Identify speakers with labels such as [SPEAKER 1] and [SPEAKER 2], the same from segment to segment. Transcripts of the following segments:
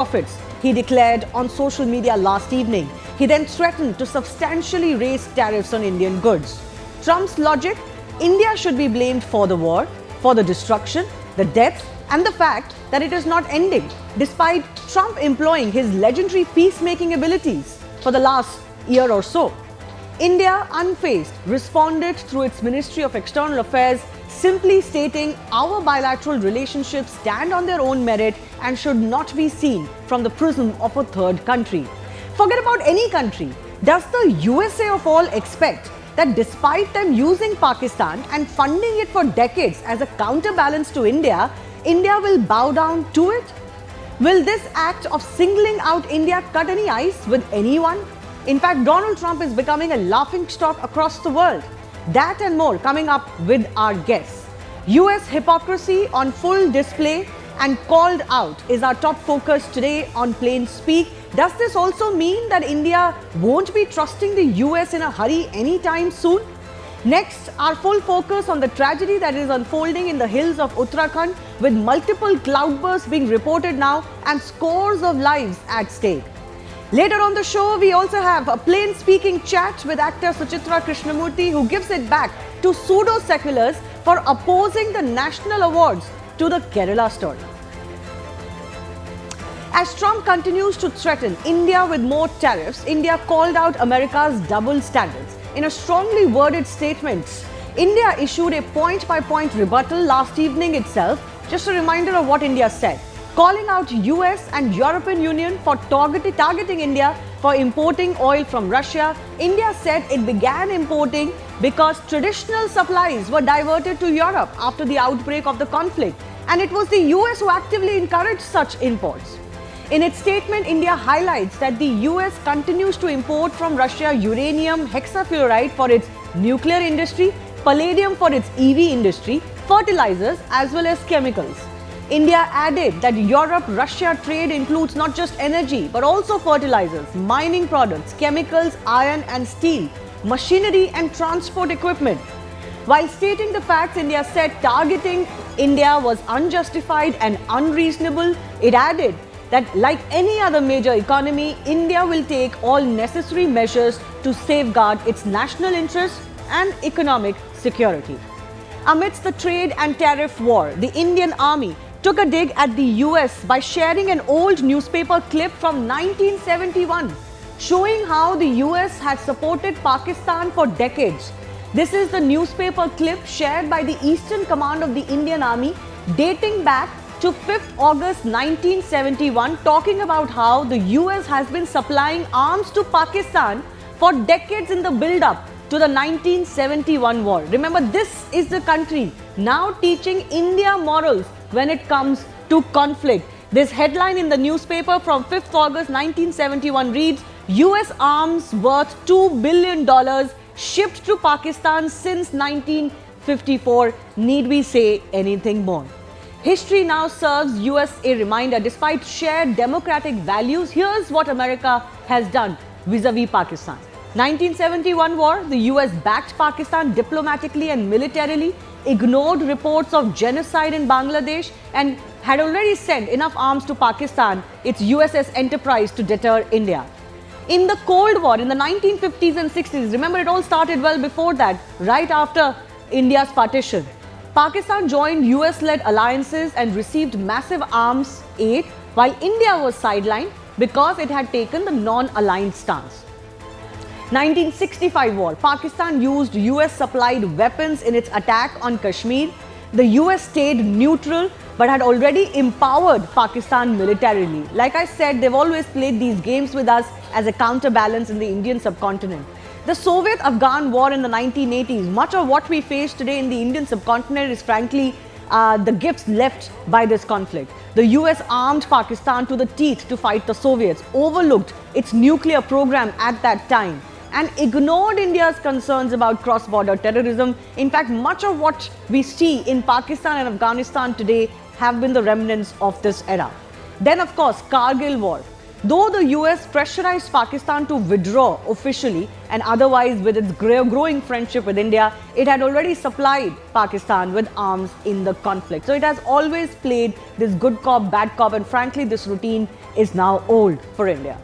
[SPEAKER 1] profits, he declared on social media last evening. He then threatened to substantially raise tariffs on Indian goods. Trump's logic: India should be blamed for the war, for the destruction, the deaths, and the fact that it is not ending, despite Trump employing his legendary peacemaking abilities for the last year or so. India, unfazed, responded through its Ministry of External Affairs, simply stating our bilateral relationships stand on their own merit and should not be seen from the prism of a third country. Forget about any country. Does the USA of all expect that despite them using Pakistan and funding it for decades as a counterbalance to India, India will bow down to it? Will this act of singling out India cut any ice with anyone? In fact, Donald Trump is becoming a laughingstock across the world. That and more coming up with our guests. US hypocrisy on full display and called out is our top focus today on Plain Speak. Does this also mean that India won't be trusting the US in a hurry anytime soon? Next, our full focus on the tragedy that is unfolding in the hills of Uttarakhand, with multiple cloudbursts being reported now and scores of lives at stake. Later on the show, we also have a plain-speaking chat with actor Suchitra Krishnamurthy, who gives it back to pseudo-seculars for opposing the national awards to the Kerela story. As Trump continues to threaten India with more tariffs, India called out America's double standards. In a strongly worded statement, India issued a point-by-point rebuttal last evening itself. Just a reminder of what India said. Calling out US and European Union for targeting India for importing oil from Russia, India said it began importing because traditional supplies were diverted to Europe after the outbreak of the conflict, and it was the US who actively encouraged such imports. In its statement, India highlights that the US continues to import from Russia uranium hexafluoride for its nuclear industry, palladium for its EV industry, fertilizers, as well as chemicals. India added that Europe-Russia trade includes not just energy but also fertilizers, mining products, chemicals, iron and steel, machinery and transport equipment. While stating the facts, India said targeting India was unjustified and unreasonable. It added that like any other major economy, India will take all necessary measures to safeguard its national interests and economic security. Amidst the trade and tariff war, the Indian Army took a dig at the US by sharing an old newspaper clip from 1971, showing how the US had supported Pakistan for decades. This is the newspaper clip shared by the Eastern Command of the Indian Army, dating back to 5th August 1971, talking about how the US has been supplying arms to Pakistan for decades in the build-up to the 1971 war. Remember, this is the country now teaching India morals when it comes to conflict. This headline in the newspaper from 5th August 1971 reads, US arms worth $2 billion shipped to Pakistan since 1954. Need we say anything more? History now serves US a reminder. Despite shared democratic values, here's what America has done vis-a-vis Pakistan. 1971 war, the US backed Pakistan diplomatically and militarily, ignored reports of genocide in Bangladesh, and had already sent enough arms to Pakistan, its USS Enterprise, to deter India. In the Cold War, in the 1950s and 60s, remember it all started well before that, right after India's partition, Pakistan joined US-led alliances and received massive arms aid, while India was sidelined because it had taken the non-aligned stance. 1965 war, Pakistan used US-supplied weapons in its attack on Kashmir. The US stayed neutral but had already empowered Pakistan militarily. Like I said, they've always played these games with us as a counterbalance in the Indian subcontinent. The Soviet-Afghan war in the 1980s, much of what we face today in the Indian subcontinent is frankly the gifts left by this conflict. The US armed Pakistan to the teeth to fight the Soviets, overlooked its nuclear program at that time, and ignored India's concerns about cross-border terrorism. In fact, much of what we see in Pakistan and Afghanistan today have been the remnants of this era. Then, of course, Kargil war. Though the US pressurized Pakistan to withdraw officially and otherwise with its growing friendship with India, it had already supplied Pakistan with arms in the conflict. So it has always played this good cop, bad cop, and frankly, this routine is now old for India.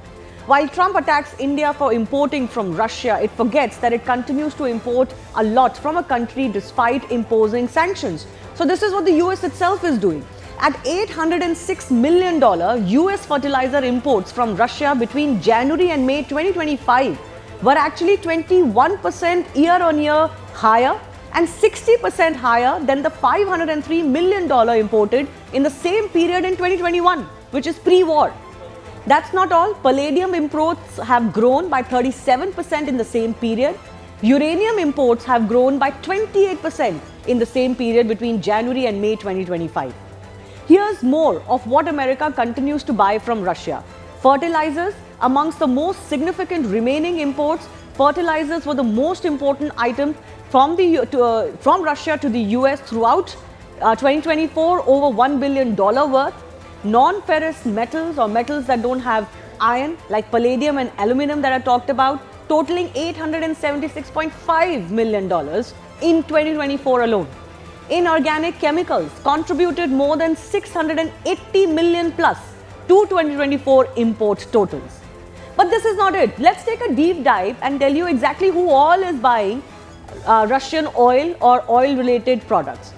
[SPEAKER 1] While Trump attacks India for importing from Russia, it forgets that it continues to import a lot from a country despite imposing sanctions. So this is what the US itself is doing. At $806 million, US fertilizer imports from Russia between January and May 2025 were actually 21% year-on-year higher and 60% higher than the $503 million imported in the same period in 2021, which is pre-war. That's not all. Palladium imports have grown by 37% in the same period. Uranium imports have grown by 28% in the same period between January and May 2025. Here's more of what America continues to buy from Russia. Fertilizers, amongst the most significant remaining imports, fertilizers were the most important item from Russia to the US throughout 2024, over $1 billion worth. Non-ferrous metals or metals that don't have iron, like palladium and aluminum that I talked about, totaling $876.5 million in 2024 alone. Inorganic chemicals contributed more than 680 million plus to 2024 import totals. But this is not it. Let's take a deep dive and tell you exactly who all is buying Russian oil or oil-related products.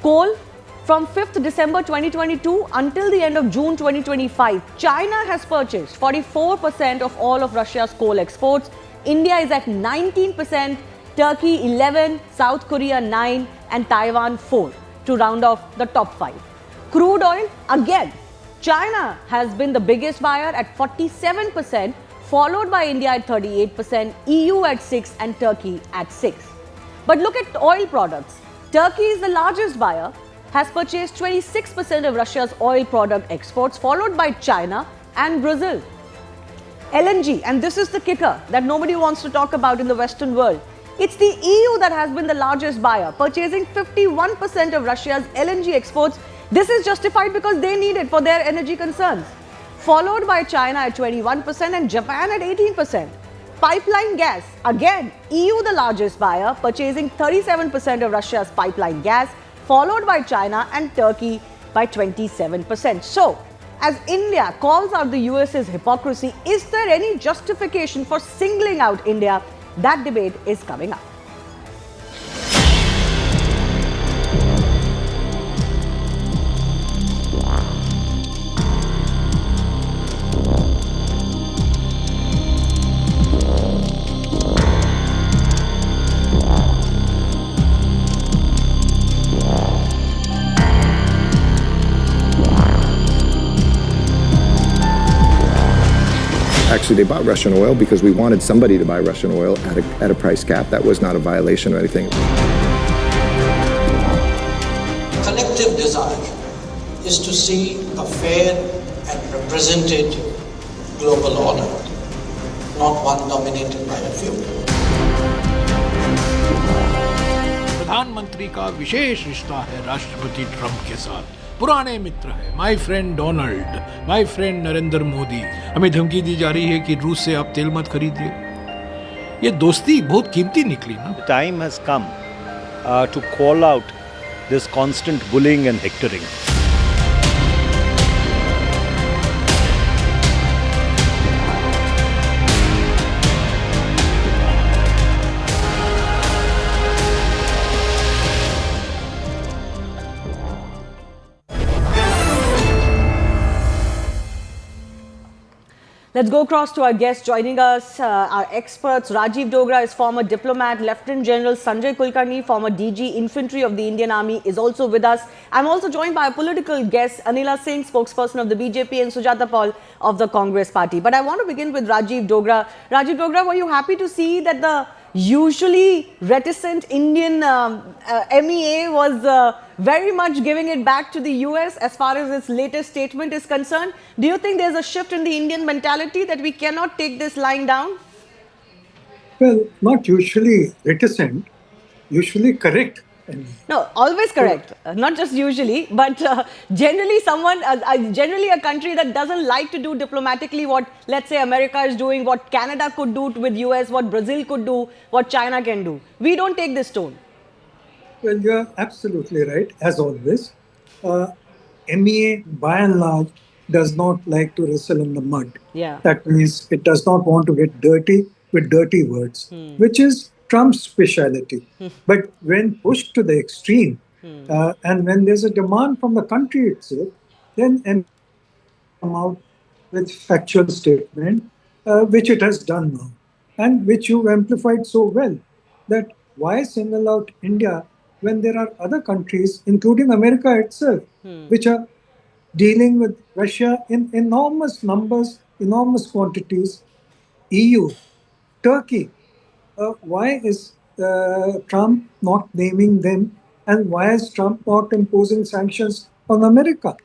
[SPEAKER 1] Coal. From 5th December 2022 until the end of June 2025, China has purchased 44% of all of Russia's coal exports. India is at 19%, Turkey 11%, South Korea 9%, and Taiwan 4% to round off the top 5. Crude oil, again, China has been the biggest buyer at 47%, followed by India at 38%, EU at 6%, and Turkey at 6%. But look at oil products. Turkey is the largest buyer, has purchased 26% of Russia's oil product exports, followed by China and Brazil. LNG, and this is the kicker that nobody wants to talk about in the Western world. It's the EU that has been the largest buyer, purchasing 51% of Russia's LNG exports. This is justified because they need it for their energy concerns. Followed by China at 21% and Japan at 18%. Pipeline gas, again, EU the largest buyer, purchasing 37% of Russia's pipeline gas, followed by China and Turkey by 27%. So, as India calls out the US's hypocrisy, is there any justification for singling out India? That debate is coming up.
[SPEAKER 2] Actually, they bought Russian oil because we wanted somebody to buy Russian oil at a price cap. That was not a violation or anything.
[SPEAKER 3] Collective desire is to see a fair and represented global order, not one dominated by a few.
[SPEAKER 4] प्रधानमंत्री का विशेष रिश्ता है राष्ट्रपति Trump के साथ। पुराने मित्र है, my friend Donald, my friend Narendra Modi. हमें धमकी दी जा रही है कि रूस से आप तेल मत खरीदिए। ये दोस्ती बहुत कीमती निकली ना।
[SPEAKER 5] The time has come to call out this constant bullying and hectoring.
[SPEAKER 1] Let's go across to our guests joining us, our experts. Rajiv Dogra is former diplomat. Lieutenant General Sanjay Kulkarni, former DG Infantry of the Indian Army, is also with us. I'm also joined by a political guest, Anila Singh, spokesperson of the BJP, and Sujata Paul of the Congress Party. But I want to begin with Rajiv Dogra. Rajiv Dogra, were you happy to see that the usually reticent Indian MEA was very much giving it back to the US as far as its latest statement is concerned? Do you think there's a shift in the Indian mentality that we cannot take this lying down?
[SPEAKER 6] Well, not usually reticent, usually correct
[SPEAKER 1] No, always correct. Not just usually, but generally a country that doesn't like to do diplomatically what, let's say, America is doing, what Canada could do with US, what Brazil could do, what China can do. We don't take this tone.
[SPEAKER 6] Well, you're absolutely right, as always. Uh, MEA, by and large, does not like to wrestle in the mud.
[SPEAKER 1] Yeah.
[SPEAKER 6] That means it does not want to get dirty with dirty words, which is Trump's specialty. But when pushed to the extreme, and when there's a demand from the country itself, then MEA come out with factual statement, which it has done now, and which you've amplified so well, that why single out India when there are other countries, including America itself, which are dealing with Russia in enormous numbers, enormous quantities, EU, Turkey. Why is Trump not naming them, and why is Trump not imposing sanctions on America?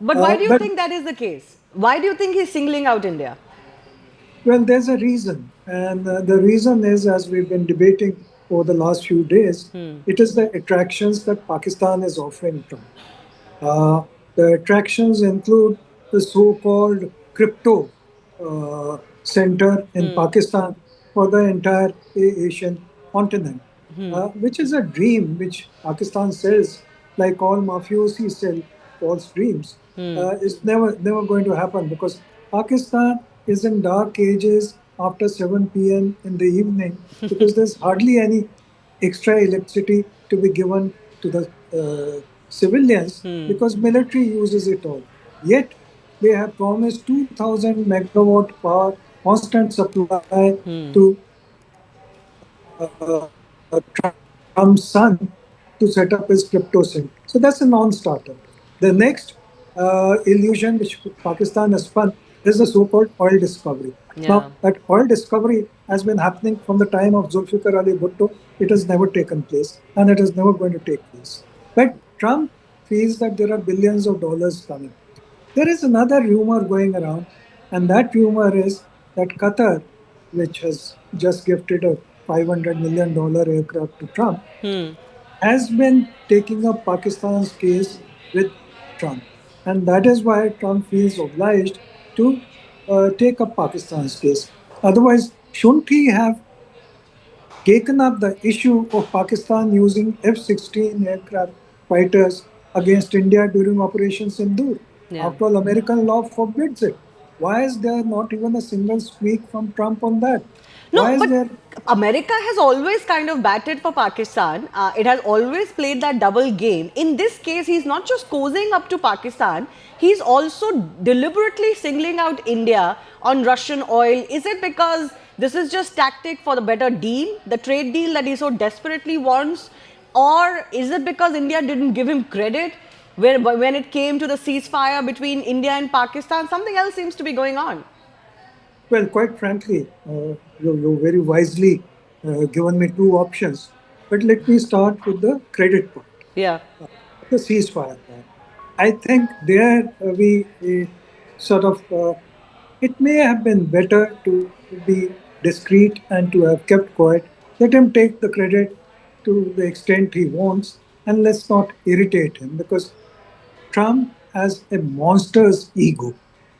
[SPEAKER 1] But why do you
[SPEAKER 6] But
[SPEAKER 1] think that is the case? Why do you think he's singling out India?
[SPEAKER 6] Well, there's a reason. And the reason is, as we've been debating over the last few days, it is the attractions that Pakistan is offering Trump. The attractions include the so-called crypto center in Pakistan for the entire Asian continent, which is a dream which Pakistan sells, like all mafiosi sell false dreams. Is never going to happen, because Pakistan is in dark ages after 7 p.m. in the evening, because there's hardly any extra electricity to be given to the civilians, because military uses it all. Yet they have promised 2,000 megawatt power constant supply to Trump's son to set up his crypto center. So that's a non-starter. The next illusion which Pakistan has spun is the so-called oil discovery.
[SPEAKER 1] Yeah.
[SPEAKER 6] Now, that oil discovery has been happening from the time of Zulfikar Ali Bhutto. It has never taken place, and it is never going to take place. But Trump feels that there are billions of dollars coming. There is another rumor going around, and that rumor is that Qatar, which has just gifted a $500 million aircraft to Trump, has been taking up Pakistan's case with Trump. And that is why Trump feels obliged to take up Pakistan's case. Otherwise, shouldn't he have taken up the issue of Pakistan using F-16 aircraft fighters against India during Operation Sindoor?
[SPEAKER 1] Yeah.
[SPEAKER 6] After all, American law forbids it. Why is there not even a single squeak from Trump on that?
[SPEAKER 1] No,
[SPEAKER 6] Why is
[SPEAKER 1] but
[SPEAKER 6] there...
[SPEAKER 1] America has always kind of batted for Pakistan. It has always played that double game. In this case, he's not just cozying up to Pakistan, he's also deliberately singling out India on Russian oil. Is it because this is just tactic for the better deal, the trade deal that he so desperately wants? Or is it because India didn't give him credit when it came to the ceasefire between India and Pakistan? Something else seems to be going on.
[SPEAKER 6] Well, quite frankly, you very wisely given me two options. But let me start with the credit part,
[SPEAKER 1] Yeah.
[SPEAKER 6] the ceasefire part. I think there we sort of, it may have been better to be discreet and to have kept quiet. Let him take the credit to the extent he wants, and let's not irritate him, because Trump has a monster's ego,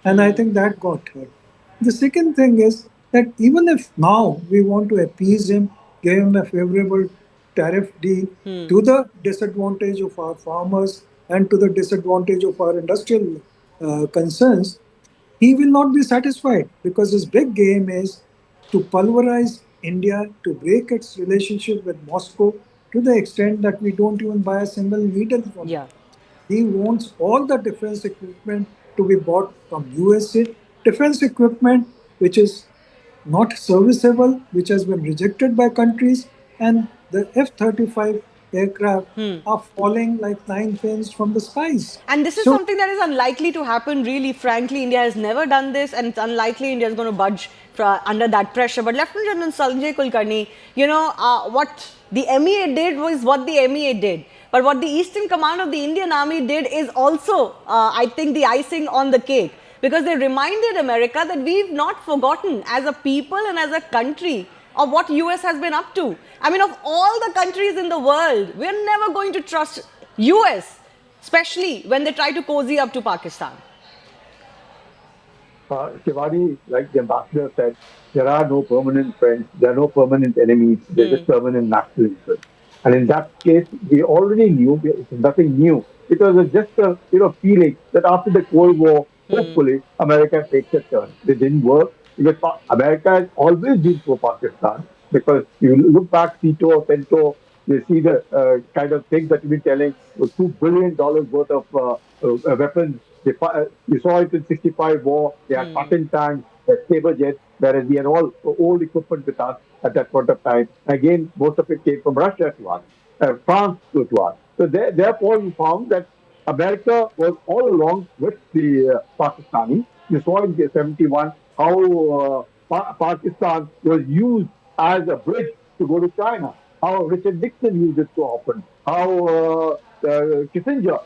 [SPEAKER 6] and I think that got hurt. The second thing is that even if now we want to appease him, give him a favorable tariff deal to the disadvantage of our farmers and to the disadvantage of our industrial concerns, he will not be satisfied, because his big game is to pulverize India, to break its relationship with Moscow to the extent that we don't even buy a single needle from him.
[SPEAKER 1] Yeah.
[SPEAKER 6] He wants all the defense equipment to be bought from USA. Defense equipment which is not serviceable, which has been rejected by countries, and the F-35 aircraft are falling like 9 pins from the skies.
[SPEAKER 1] And this is
[SPEAKER 6] So-
[SPEAKER 1] something that is unlikely to happen, really. Frankly, India has never done this, and it's unlikely India is going to budge under that pressure. But Lieutenant General Sanjay Kulkarni, what the MEA did was what the MEA did. But what the Eastern Command of the Indian Army did is also, I think, the icing on the cake. Because they reminded America that we've not forgotten as a people and as a country of what US has been up to. I mean, of all the countries in the world, we're never going to trust US, especially when they try to cozy up to Pakistan.
[SPEAKER 7] Shivani, like the ambassador said, there are no permanent friends, there are no permanent enemies, there's just permanent national interest. And in that case, we already knew, it's nothing new. It was just a feeling that after the Cold War, hopefully, America takes a turn. It didn't work because America has always been pro Pakistan. Because you look back, Tito, Pento, you see the kind of things that you've been telling, $2 billion worth of weapons. You saw it in 65 war. They had Patton tanks, saber jets, whereas we had all old equipment with us at that point of time. Again, most of it came from Russia to us, France to us. So therefore, we found that America was all along with the Pakistanis. You saw in 71 how Pakistan was used as a bridge to go to China. How Richard Nixon used it so often. How Kissinger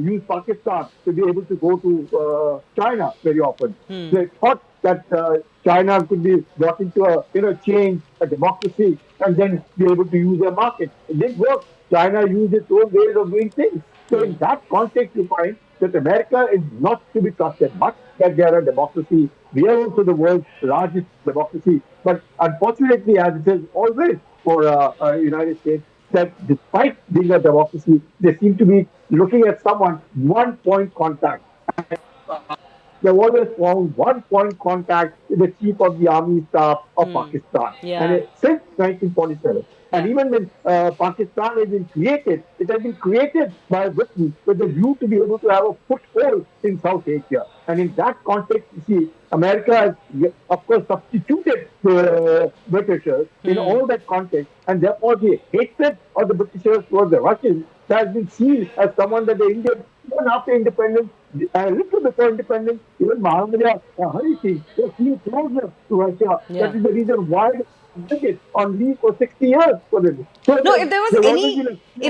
[SPEAKER 7] used Pakistan to be able to go to China very often. They thought that China could be brought into a change, a democracy, and then be able to use their market. It didn't work. China used its own ways of doing things. So in that context, you find that America is not to be trusted much, that they are a democracy. We are also the world's largest democracy. But unfortunately, as it is always for United States, that despite being a democracy, they seem to be looking at someone one-point contact. They always found one-point contact with the chief of the army staff of Pakistan. And since 1947. And even when Pakistan has been created, it has been created by Britain with the view to be able to have a foothold in South Asia. And in that context, you see, America has, of course, substituted the Britishers in all that context. And therefore, the hatred of the Britishers towards the Russians has been seen as someone that the Indians, even after independence, a little before independence, even Mahatma Hari Singh, they feel closer to Russia. That is the reason why they did it on leave for 60 years. So
[SPEAKER 1] no, if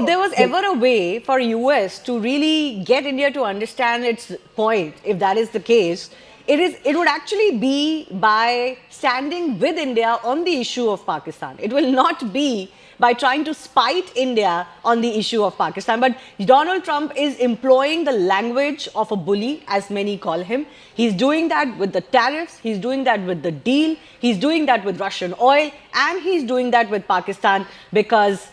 [SPEAKER 1] there was ever a way for US to really get India to understand its point, if that is the case, it would actually be by standing with India on the issue of Pakistan. It will not be by trying to spite India on the issue of Pakistan. But Donald Trump is employing the language of a bully, as many call him. He's doing that with the tariffs, he's doing that with the deal, he's doing that with Russian oil, and he's doing that with Pakistan because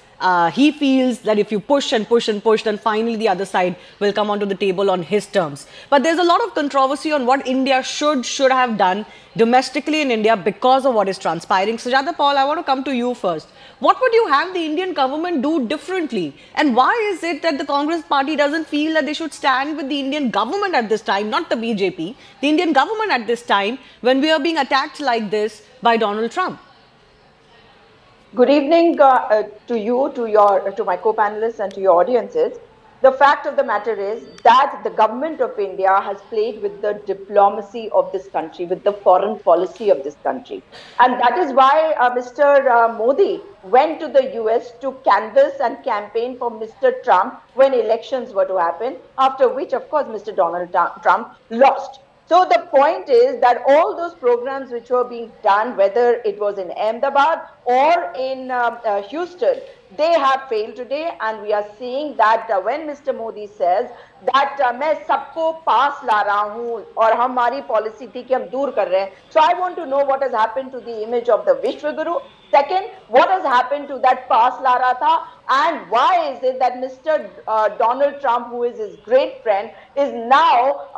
[SPEAKER 1] he feels that if you push and push and push, then finally the other side will come onto the table on his terms. But there's a lot of controversy on what India should have done domestically in India because of what is transpiring. Sujata Paul, I want to come to you first. What would you have the Indian government do differently? And why is it that the Congress party doesn't feel that they should stand with the Indian government at this time, not the BJP, the Indian government at this time when we are being attacked like this by Donald Trump?
[SPEAKER 8] Good evening to you, to my co-panelists and to your audiences. The fact of the matter is that the government of India has played with the diplomacy of this country, with the foreign policy of this country. And that is why Mr. Modi went to the US to canvass and campaign for Mr. Trump when elections were to happen, after which, of course, Mr. Donald Trump lost. So the point is that all those programs which were being done, whether it was in Ahmedabad or in Houston, they have failed today. And we are seeing that when Mr. Modi says that मैं सबको पास ला रहा हूँ और हमारी policy थी कि हम दूर कर रहे हैं. So I want to know what has happened to the image of the Vishwa Guru. Second, what has happened to that pass la raha tha, and why is it that Mr. Donald Trump, who is his great friend, is now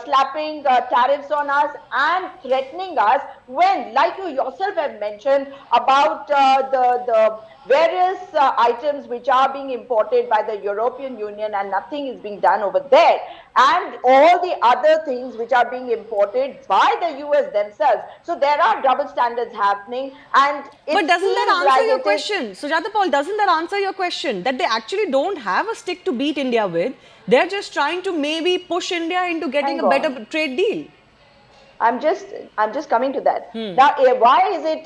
[SPEAKER 8] slapping tariffs on us and threatening us when, like you yourself have mentioned, about the various items which are being imported by the European Union and nothing is being done over there, and all the other things which are being imported by the US themselves. So there are double standards happening. And
[SPEAKER 1] but doesn't that answer your question? Sujata Paul, doesn't that answer your question? That they actually don't have a stick to beat India with. They're just trying to maybe push India into getting a better trade deal.
[SPEAKER 8] I'm just coming to that. Now, why is it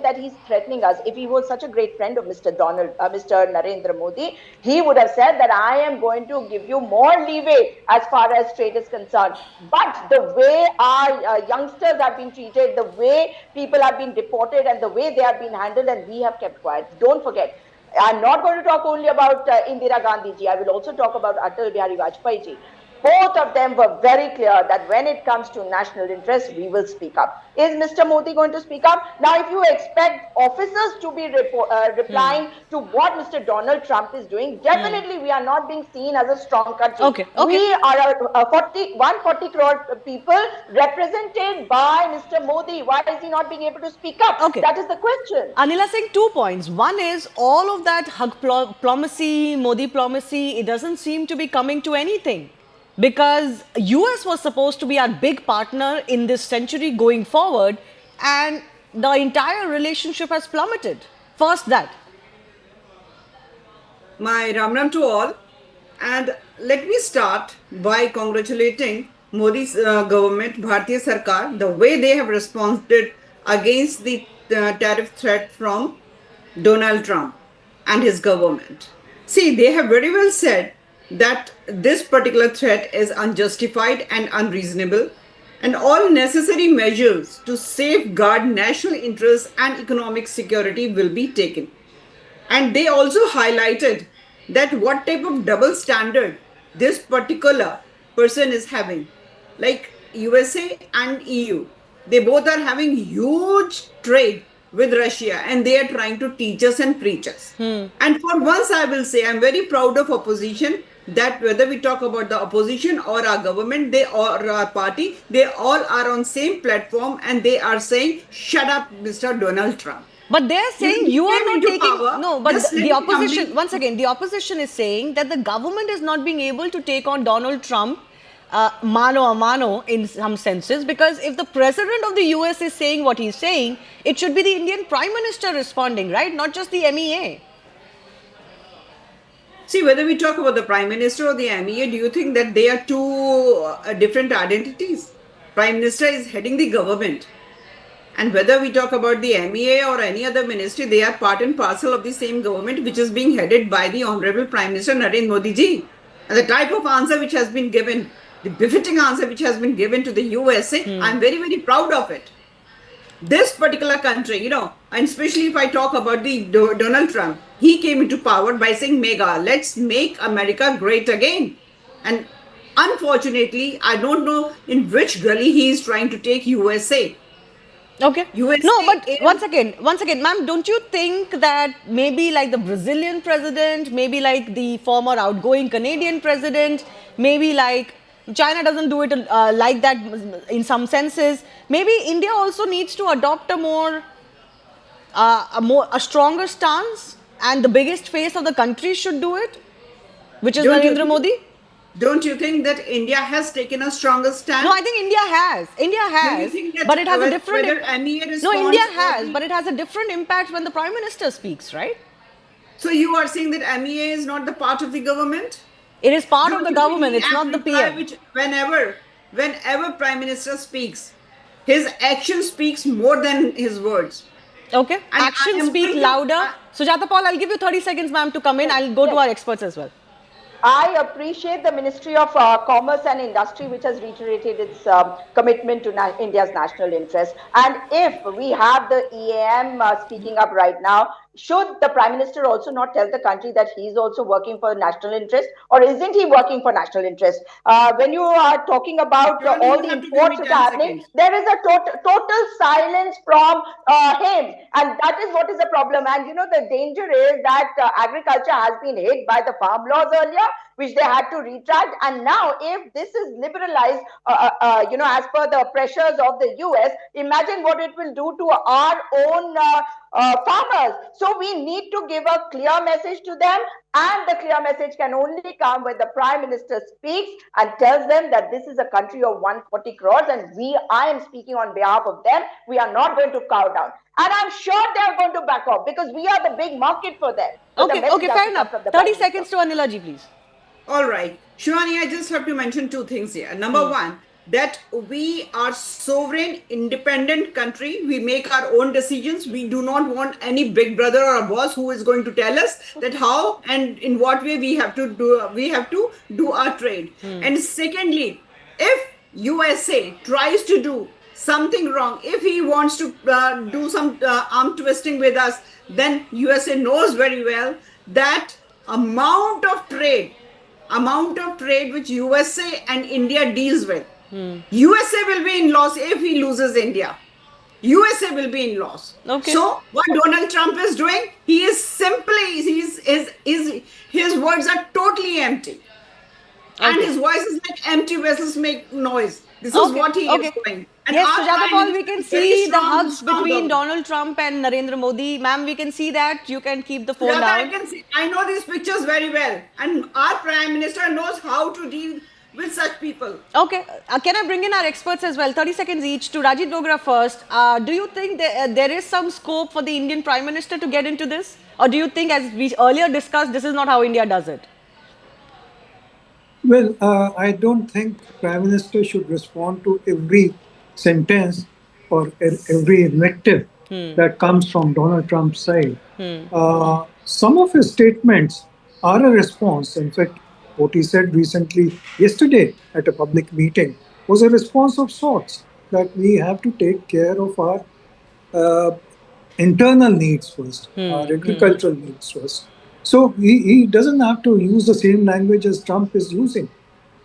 [SPEAKER 8] that he's threatening us? If he was such a great friend of Mr. Narendra Modi, he would have said that I am going to give you more leeway as far as trade is concerned. But the way our youngsters have been treated, the way people have been deported, and the way they have been handled, and we have kept quiet. Don't forget, I'm not going to talk only about Indira Gandhi ji. I will also talk about Atal Bihari Vajpayee ji. Both of them were very clear that when it comes to national interest, we will speak up. Is Mr. Modi going to speak up? Now, if you expect officers to be replying to what Mr. Donald Trump is doing, definitely we are not being seen as a strong country.
[SPEAKER 1] Okay.
[SPEAKER 8] We are 140 crore people represented by Mr. Modi. Why is he not being able to speak up?
[SPEAKER 1] Okay.
[SPEAKER 8] That is the question.
[SPEAKER 1] Anila saying 2 points. One is all of that diplomacy, Modi diplomacy, it doesn't seem to be coming to anything. Because US was supposed to be our big partner in this century going forward, and the entire relationship has plummeted. First that.
[SPEAKER 9] My Ram Ram to all, and let me start by congratulating Modi's government, Bharatiya Sarkar, the way they have responded against the tariff threat from Donald Trump and his government. See, they have very well said that this particular threat is unjustified and unreasonable, and all necessary measures to safeguard national interests and economic security will be taken. And they also highlighted that what type of double standard this particular person is having. Like USA and EU, they both are having huge trade with Russia, and they are trying to teach us and preach us. And for once, I will say I'm very proud of opposition, that whether we talk about the opposition or our government, they or our party, they all are on same platform, and they are saying, shut up, Mr. Donald Trump.
[SPEAKER 1] But they're saying you are not taking... No, but the opposition...
[SPEAKER 9] complete-
[SPEAKER 1] Once again, the opposition is saying that the government is not being able to take on Donald Trump mano a mano in some senses, because if the president of the US is saying what he's saying, it should be the Indian Prime Minister responding, right? Not just the MEA.
[SPEAKER 9] See, whether we talk about the Prime Minister or the MEA, do you think that they are two different identities? Prime Minister is heading the government. And whether we talk about the MEA or any other ministry, they are part and parcel of the same government, which is being headed by the Honorable Prime Minister Narendra Modi ji. And the type of answer which has been given, the befitting answer which has been given to the USA, I'm very, very proud of it. This particular country, and especially if I talk about the Donald Trump, he came into power by saying, mega, let's make America great again. And unfortunately, I don't know in which gully he is trying to take USA.
[SPEAKER 1] Okay.
[SPEAKER 9] USA
[SPEAKER 1] No, but
[SPEAKER 9] is-
[SPEAKER 1] once again, ma'am, don't you think that maybe like the Brazilian president, maybe like the former outgoing Canadian president, maybe like China doesn't do it like that in some senses. Maybe India also needs to adopt a stronger stance, and the biggest face of the country should do it, which is
[SPEAKER 9] Don't you
[SPEAKER 1] Narendra
[SPEAKER 9] think-
[SPEAKER 1] Modi.
[SPEAKER 9] Don't you think that India has taken a stronger stand?
[SPEAKER 1] No, I think India has. India
[SPEAKER 9] Do you
[SPEAKER 1] has,
[SPEAKER 9] think that
[SPEAKER 1] but it has a
[SPEAKER 9] whether-
[SPEAKER 1] different.
[SPEAKER 9] whether MEA
[SPEAKER 1] No,
[SPEAKER 9] responds
[SPEAKER 1] India
[SPEAKER 9] or
[SPEAKER 1] has,
[SPEAKER 9] the-
[SPEAKER 1] but it has a different impact when the Prime Minister speaks, right?
[SPEAKER 9] So you are saying that MEA is not the part of the government?
[SPEAKER 1] It is part
[SPEAKER 9] Don't
[SPEAKER 1] of the
[SPEAKER 9] you think
[SPEAKER 1] government. It's not the
[SPEAKER 9] reply
[SPEAKER 1] PM.
[SPEAKER 9] Which whenever Prime Minister speaks, his action speaks more than his words.
[SPEAKER 1] Okay.
[SPEAKER 9] I
[SPEAKER 1] Actions
[SPEAKER 9] am
[SPEAKER 1] speak
[SPEAKER 9] going to-
[SPEAKER 1] louder. Sujata Paul, I'll give you 30 seconds, ma'am, to come in. I'll go to our experts as well.
[SPEAKER 8] I appreciate the Ministry of Commerce and Industry, which has reiterated its commitment to India's national interest. And if we have the EAM speaking up right now, should the Prime Minister also not tell the country that he's also working for national interest, or isn't he working for national interest? When you are talking about
[SPEAKER 9] Surely
[SPEAKER 8] all
[SPEAKER 9] you
[SPEAKER 8] the
[SPEAKER 9] have to give
[SPEAKER 8] imports
[SPEAKER 9] me
[SPEAKER 8] that are
[SPEAKER 9] 10
[SPEAKER 8] happening,
[SPEAKER 9] seconds.
[SPEAKER 8] there is a total silence from him, and that is what is the problem. And the danger is that agriculture has been hit by the farm laws earlier, which they had to retract, and now if this is liberalized, as per the pressures of the US, imagine what it will do to our own farmers. So we need to give a clear message to them, and the clear message can only come when the Prime Minister speaks and tells them that this is a country of 140 crores, and I am speaking on behalf of them. We are not going to cow down. And I'm sure they are going to back off, because we are the big market for them. So the
[SPEAKER 1] Okay,
[SPEAKER 8] message
[SPEAKER 1] okay,
[SPEAKER 8] has
[SPEAKER 1] fair
[SPEAKER 8] to come
[SPEAKER 1] enough.
[SPEAKER 8] from the
[SPEAKER 1] 30
[SPEAKER 8] Prime
[SPEAKER 1] seconds to Anila ji, please.
[SPEAKER 9] All right. Shivani, I just have to mention two things here. Number one, that we are sovereign, independent country. We make our own decisions. We do not want any big brother or a boss who is going to tell us that how and in what way we have to do. We have to do our trade. And secondly, if USA tries to do something wrong, if he wants to do some arm twisting with us, then USA knows very well that amount of trade which USA and India deals with, USA will be in loss if he loses India. USA will be in loss.
[SPEAKER 1] Okay.
[SPEAKER 9] So what Donald Trump is doing, he is simply, his words are totally empty. And his voice is like empty vessels make noise. This is what he is doing. And
[SPEAKER 1] yes,
[SPEAKER 9] our
[SPEAKER 1] Sujata
[SPEAKER 9] prime
[SPEAKER 1] Paul, we
[SPEAKER 9] minister
[SPEAKER 1] can
[SPEAKER 9] is very
[SPEAKER 1] see the
[SPEAKER 9] strong,
[SPEAKER 1] hugs
[SPEAKER 9] strong
[SPEAKER 1] between
[SPEAKER 9] government.
[SPEAKER 1] Donald Trump and Narendra Modi. Ma'am, we can see that. You can keep the phone
[SPEAKER 9] Sujata,
[SPEAKER 1] down.
[SPEAKER 9] I can see. I know these pictures very well. And our prime minister knows how to deal with such people.
[SPEAKER 1] Okay, can I bring in our experts as well? 30 seconds each. To Rajiv Dogra first. Do you think there is some scope for the Indian Prime Minister to get into this? Or do you think, as we earlier discussed, this is not how India does it?
[SPEAKER 6] Well, I don't think Prime Minister should respond to every sentence or every invective that comes from Donald Trump's side. Some of his statements are a response. In fact, what he said recently, yesterday at a public meeting, was a response of sorts, that we have to take care of our internal needs first, our agricultural needs first. So he doesn't have to use the same language as Trump is using.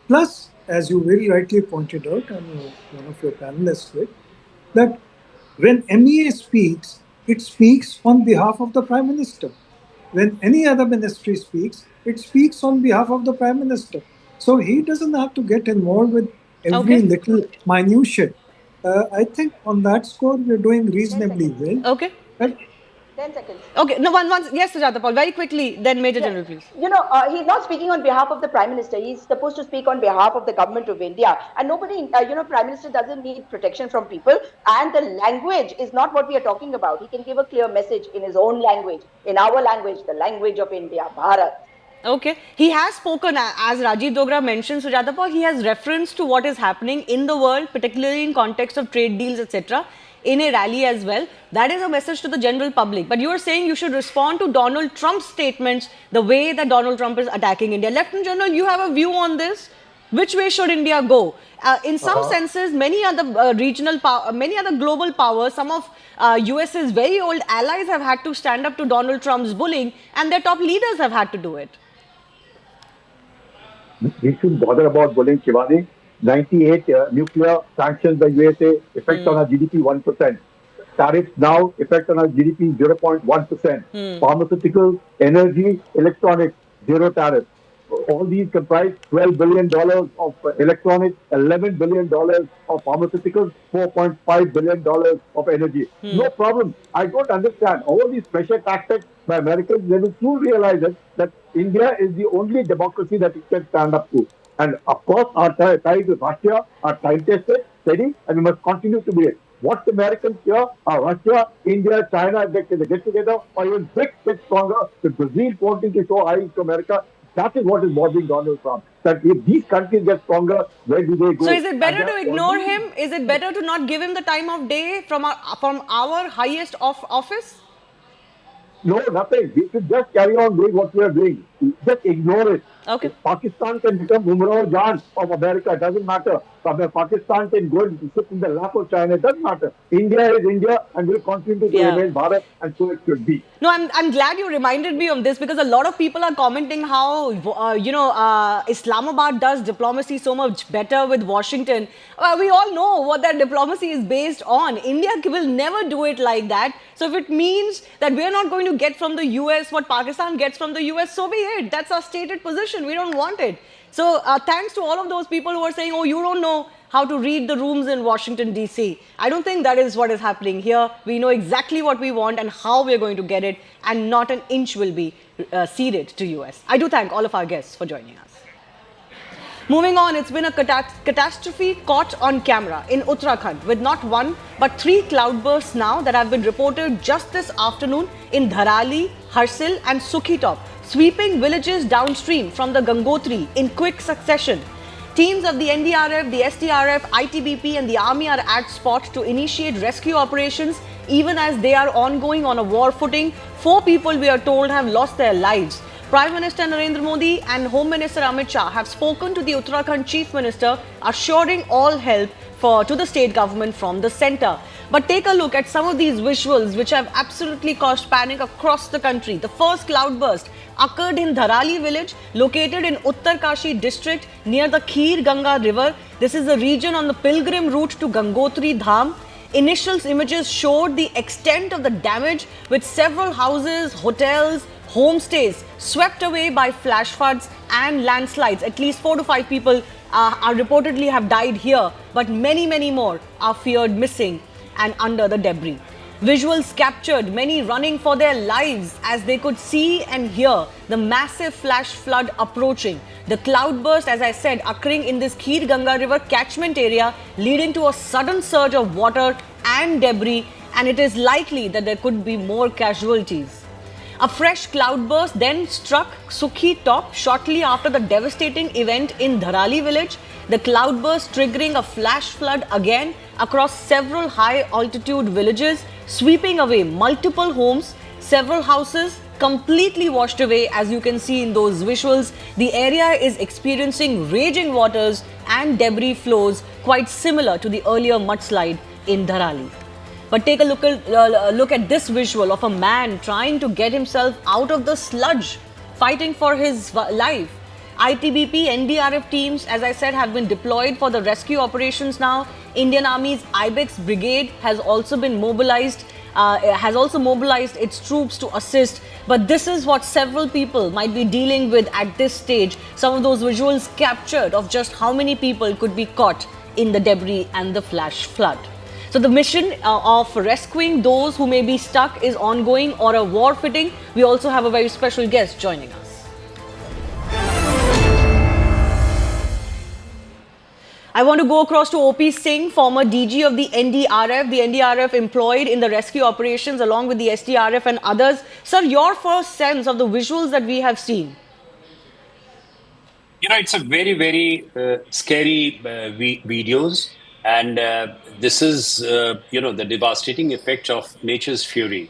[SPEAKER 6] Plus, as you very rightly pointed out, and one of your panelists did, that when MEA speaks, it speaks on behalf of the Prime Minister. When any other ministry speaks, it speaks on behalf of the Prime Minister. So he doesn't have to get involved with every little minutiae. I think on that score, we're doing reasonably well.
[SPEAKER 1] Okay.
[SPEAKER 6] Right?
[SPEAKER 8] 10 seconds.
[SPEAKER 1] Okay, no, yes, Sujata Paul, very quickly, then Major General, please.
[SPEAKER 8] You know, he's not speaking on behalf of the Prime Minister. He's supposed to speak on behalf of the government of India. And nobody, Prime Minister doesn't need protection from people. And the language is not what we are talking about. He can give a clear message in his own language, in our language, the language of India, Bharat.
[SPEAKER 1] Okay. He has spoken, as Rajiv Dogra mentioned, Sujata Paul, he has reference to what is happening in the world, particularly in context of trade deals, etc., in a rally as well. That is a message to the general public. But you are saying you should respond to Donald Trump's statements the way that Donald Trump is attacking India. Lieutenant General, you have a view on this? Which way should India go? In some senses, many other regional power, many other global powers, some of US's very old allies have had to stand up to Donald Trump's bullying, and their top leaders have had to do it.
[SPEAKER 7] We shouldn't bother about bullying, Shivani. 98 nuclear sanctions by USA, effect on our GDP 1%. Tariffs now, effect on our GDP 0.1%. Pharmaceuticals, energy, electronics, zero tariff. All these comprise $12 billion of electronics, $11 billion of pharmaceuticals, $4.5 billion of energy. No problem. I don't understand. All these pressure tactics by Americans, they will soon realize that India is the only democracy that it can stand up to. And of course, our ties with Russia are time-tested, steady, and we must continue to be it. What the Americans here are Russia, India, China, they get together, or even BRICS get stronger, with Brazil wanting to show eyes to America. That is what is bothering Donald Trump. That if these countries get stronger, where do they go?
[SPEAKER 1] So is it better to ignore him? Is it better to not give him the time of day from our highest office?
[SPEAKER 7] No, nothing. We should just carry on doing what we are doing. Just ignore it.
[SPEAKER 1] Okay.
[SPEAKER 7] If Pakistan can become Umrah Jan of America, it doesn't matter. Pakistan can go and sit in the lap of China, it doesn't matter. India is India and will continue to remain Bharat, and so it should be.
[SPEAKER 1] No, I'm glad you reminded me of this, because a lot of people are commenting how, Islamabad does diplomacy so much better with Washington. We all know what that diplomacy is based on. India will never do it like that. So if it means that we're not going to get from the US what Pakistan gets from the US, so be it. That's our stated position. We don't want it. So thanks to all of those people who are saying, oh, you don't know how to read the rooms in Washington, D.C. I don't think that is what is happening here. We know exactly what we want and how we're going to get it, and not an inch will be ceded to US. I do thank all of our guests for joining us. Moving on, it's been a catastrophe caught on camera in Uttarakhand, with not one but 3 cloudbursts now that have been reported just this afternoon in Dharali, Harsil and Sukhitop, sweeping villages downstream from the Gangotri in quick succession. Teams of the NDRF, the SDRF, ITBP and the army are at spot to initiate rescue operations even as they are ongoing on a war footing. 4 people, we are told, have lost their lives. Prime Minister Narendra Modi and Home Minister Amit Shah have spoken to the Uttarakhand Chief Minister, assuring all help to the state government from the centre. But take a look at some of these visuals which have absolutely caused panic across the country. The first cloudburst occurred in Dharali village, located in Uttarkashi district near the Kheer Ganga river. This is a region on the pilgrim route to Gangotri Dham. Initial images showed the extent of the damage, with several houses, hotels, homestays swept away by flash floods and landslides. At least 4 to 5 people are reportedly have died here, but many more are feared missing and under the debris. Visuals captured many running for their lives as they could see and hear the massive flash flood approaching. The cloudburst, as I said, occurring in this Kheer Ganga river catchment area, leading to a sudden surge of water and debris, and it is likely that there could be more casualties. A fresh cloudburst then struck Sukhi Top shortly after the devastating event in Dharali village. The cloudburst triggering a flash flood again across several high-altitude villages, sweeping away multiple homes, several houses completely washed away. As you can see in those visuals, the area is experiencing raging waters and debris flows quite similar to the earlier mudslide in Dharali. But take a look at this visual of a man trying to get himself out of the sludge, fighting for his life. ITBP, NDRF teams, as I said, have been deployed for the rescue operations now. Indian Army's Ibex Brigade has also been mobilized, its troops to assist. But this is what several people might be dealing with at this stage. Some of those visuals captured of just how many people could be caught in the debris and the flash flood. So the mission of rescuing those who may be stuck is ongoing or a war fitting. We also have a very special guest joining us. I want to go across to OP Singh, former DG of the NDRF employed in the rescue operations along with the SDRF and others. Sir, your first sense of the visuals that we have seen?
[SPEAKER 10] You know, it's a very scary videos. And this is, the devastating effect of nature's fury.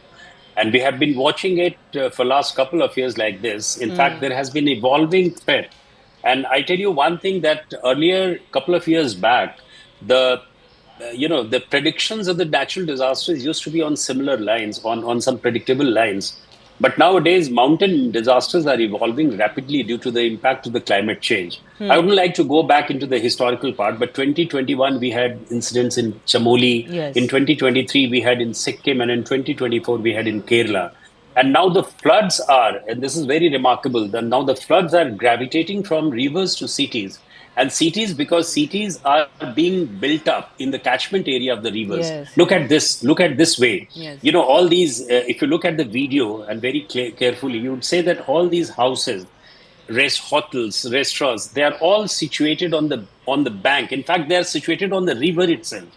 [SPEAKER 10] And we have been watching it for last couple of years like this. In fact, there has been evolving threat. And I tell you one thing, that earlier, couple of years back, the predictions of the natural disasters used to be on similar lines, on some predictable lines. But nowadays, mountain disasters are evolving rapidly due to the impact of the climate change. I wouldn't like to go back into the historical part, but 2021, we had incidents in Chamoli.
[SPEAKER 1] Yes.
[SPEAKER 10] In 2023, we had in Sikkim, and in 2024, we had in Kerala. And now the floods are, and this is very remarkable, that now the floods are gravitating from rivers to cities. And cities, because cities are being built up in the catchment area of the rivers.
[SPEAKER 1] Yes.
[SPEAKER 10] Look at this way.
[SPEAKER 1] Yes.
[SPEAKER 10] You know, all these, if you look at the video and very carefully, you would say that all these houses, hotels, restaurants, they are all situated on the bank. In fact, they are situated on the river itself.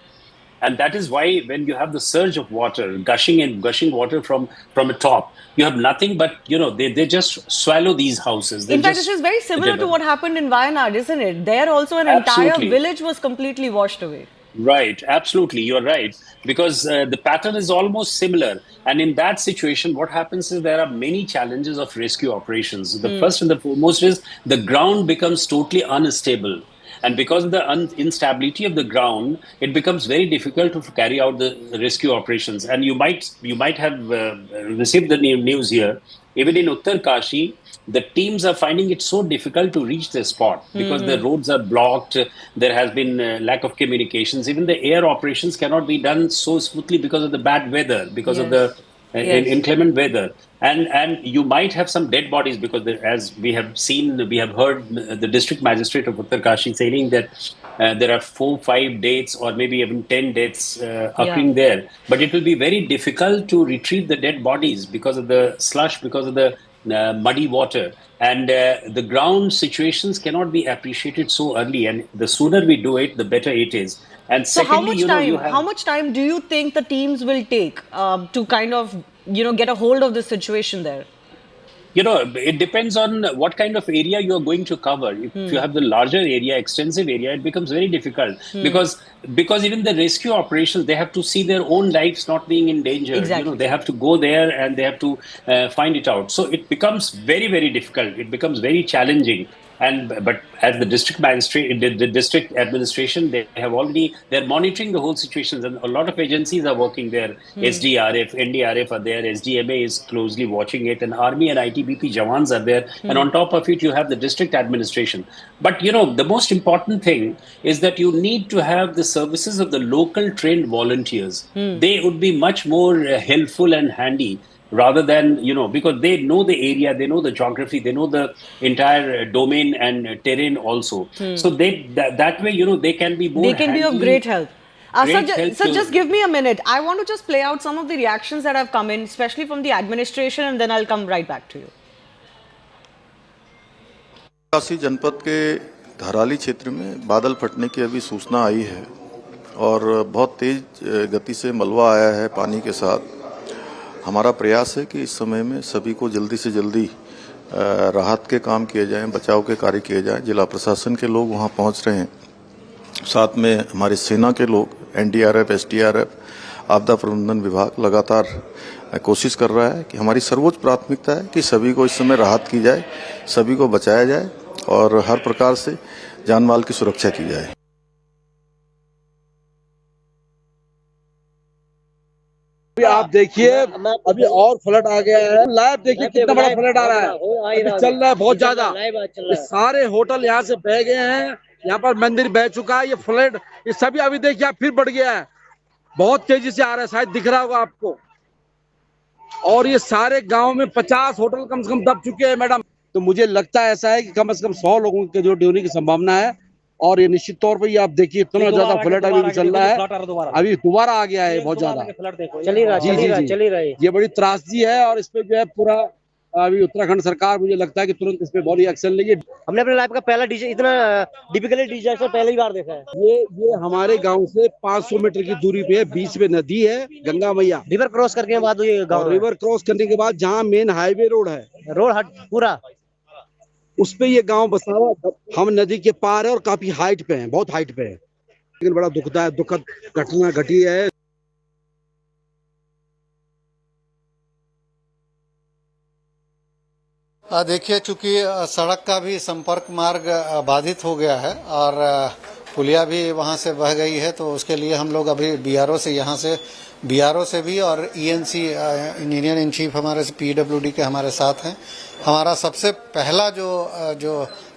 [SPEAKER 10] And that is why when you have the surge of water, gushing water from a top, you have nothing but, they just swallow these houses.
[SPEAKER 1] In fact, this is very similar to what happened in Wayanad, isn't it? There also an entire village was completely washed away.
[SPEAKER 10] Right, absolutely, you're right. Because the pattern is almost similar. And in that situation, what happens is there are many challenges of rescue operations. The first and the foremost is the ground becomes totally unstable. And because of the instability of the ground, it becomes very difficult to carry out the rescue operations. And you might have received the news here. Even in Uttarkashi, the teams are finding it so difficult to reach the spot because the roads are blocked. There has been lack of communications. Even the air operations cannot be done so smoothly because of the bad weather, because of the inclement weather. And you might have some dead bodies because as we have heard the district magistrate of Uttarkashi saying that there are 4-5 deaths or maybe even 10 deaths occurring there. But it will be very difficult to retrieve the dead bodies because of the slush, because of the muddy water. And the ground situations cannot be appreciated so early. And the sooner we do it, the better it is. And
[SPEAKER 1] so
[SPEAKER 10] secondly,
[SPEAKER 1] how much time do you think the teams will take to kind of, get a hold of the situation there?
[SPEAKER 10] It depends on what kind of area you are going to cover. If you have the larger area, extensive area, it becomes very difficult because even the rescue operations, they have to see their own lives not being in danger.
[SPEAKER 1] Exactly.
[SPEAKER 10] They have to go there and they have to find it out. So it becomes very, very difficult. It becomes very challenging. But as the district magistrate, the district administration, they're monitoring the whole situations, and a lot of agencies are working there. SDRF, NDRF are there, SDMA is closely watching it, and Army and ITBP Jawans are there. And on top of it, you have the district administration. But the most important thing is that you need to have the services of the local trained volunteers. They would be much more helpful and handy, rather than, because they know the area, they know the geography, they know the entire domain and terrain also. So that way, they can be more
[SPEAKER 1] They can be of great help. Sir, just give me a minute. I want to just play out some of the reactions that have come in, especially from the administration, and then I'll come right back to you.
[SPEAKER 11] Uttarkashi जनपद के धराली क्षेत्र में बादल फटने की अभी सूचना आई है और बहुत तेज गति से मलबा आया है पानी के साथ। हमारा प्रयास है कि इस समय में सभी को जल्दी से जल्दी राहत के काम किए जाएं, बचाव के कार्य किए जाएं। जिला प्रशासन के लोग वहां पहुंच रहे हैं, साथ में हमारी सेना के लोग, एनडीआरएफ, एसडीआरएफ, आपदा प्रबंधन विभाग लगातार कोशिश कर रहा है कि हमारी सर्वोच्च प्राथमिकता है कि सभी को इस समय राहत की जाए, सभी को बचाया जाए और हर प्रकार से जान माल की सुरक्षा की जाए।
[SPEAKER 12] आप देखिए अभी और फ्लड आ गया है, लाइव देखिए कितना बड़ा फ्लड आ रहा है, अभी चल रहा है बहुत ज्यादा। सारे होटल यहाँ से बह गए हैं, यहाँ पर मंदिर बह चुका है, ये फ्लड ये सभी अभी देखिए आप फिर बढ़ गया है, बहुत तेजी से आ रहा है, शायद दिख रहा होगा आपको। और ये सारे गांव में 50 होटल कम से कम दब चुके हैं मैडम। तो मुझे लगता है ऐसा है कि कम से कम 100 लोगों के जो डूबने की संभावना है। और ये निश्चित तौर पर ये आप देखिए इतना ज्यादा फ्लड अभी भी चल रहा है, अभी दोबारा आ गया है बहुत ज्यादा। जी, ये बड़ी त्रासदी है और इस पे जो है पूरा अभी उत्तराखंड सरकार मुझे लगता है कि तुरंत इस पे बहुत ही एक्शन लेगी।
[SPEAKER 13] हमने अपने लाइफ का पहला इतना डिफिकल्ट डिजास्टर पहली बार देखा है।
[SPEAKER 12] ये हमारे गांव से 500 मीटर की दूरी पे है, बीच में नदी है गंगा मैया।
[SPEAKER 13] रिवर क्रॉस करने के बाद ये गाँव,
[SPEAKER 12] रिवर क्रॉस करने के बाद जहाँ मेन हाईवे रोड है,
[SPEAKER 13] रोड पूरा
[SPEAKER 12] उस पे ये गांव बसा हुआ। हम नदी के पार है और काफी हाइट पे हैं, बहुत हाइट पे है, लेकिन बड़ा दुखद घटना घटी है।
[SPEAKER 14] देखिए, चूंकि सड़क का भी संपर्क मार्ग बाधित हो गया है और पुलिया भी वहां से बह गई है, तो उसके लिए हम लोग अभी बीआरओ से भी और ईएनसी इंजीनियर इन चीफ हमारे पीडब्ल्यूडी के हमारे साथ हैं। हमारा सबसे पहला जो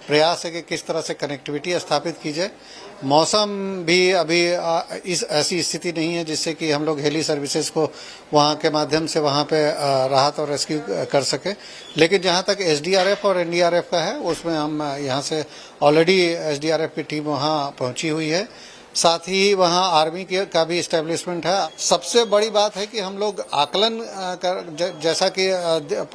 [SPEAKER 14] प्रयास है कि किस तरह से कनेक्टिविटी स्थापित की जाए। मौसम भी अभी ऐसी स्थिति नहीं है जिससे कि हम लोग हेली सर्विसेज को वहां के माध्यम से वहां पे राहत और रेस्क्यू कर सके, लेकिन जहां तक एसडीआरएफ और एनडीआरएफ का है उसमें हम यहां से ऑलरेडी एसडीआरएफ की टीम वहां पहुंची हुई है, साथ ही वहां आर्मी का भी इस्टेब्लिशमेंट है। सबसे बड़ी बात है कि हम लोग आकलन जैसा कि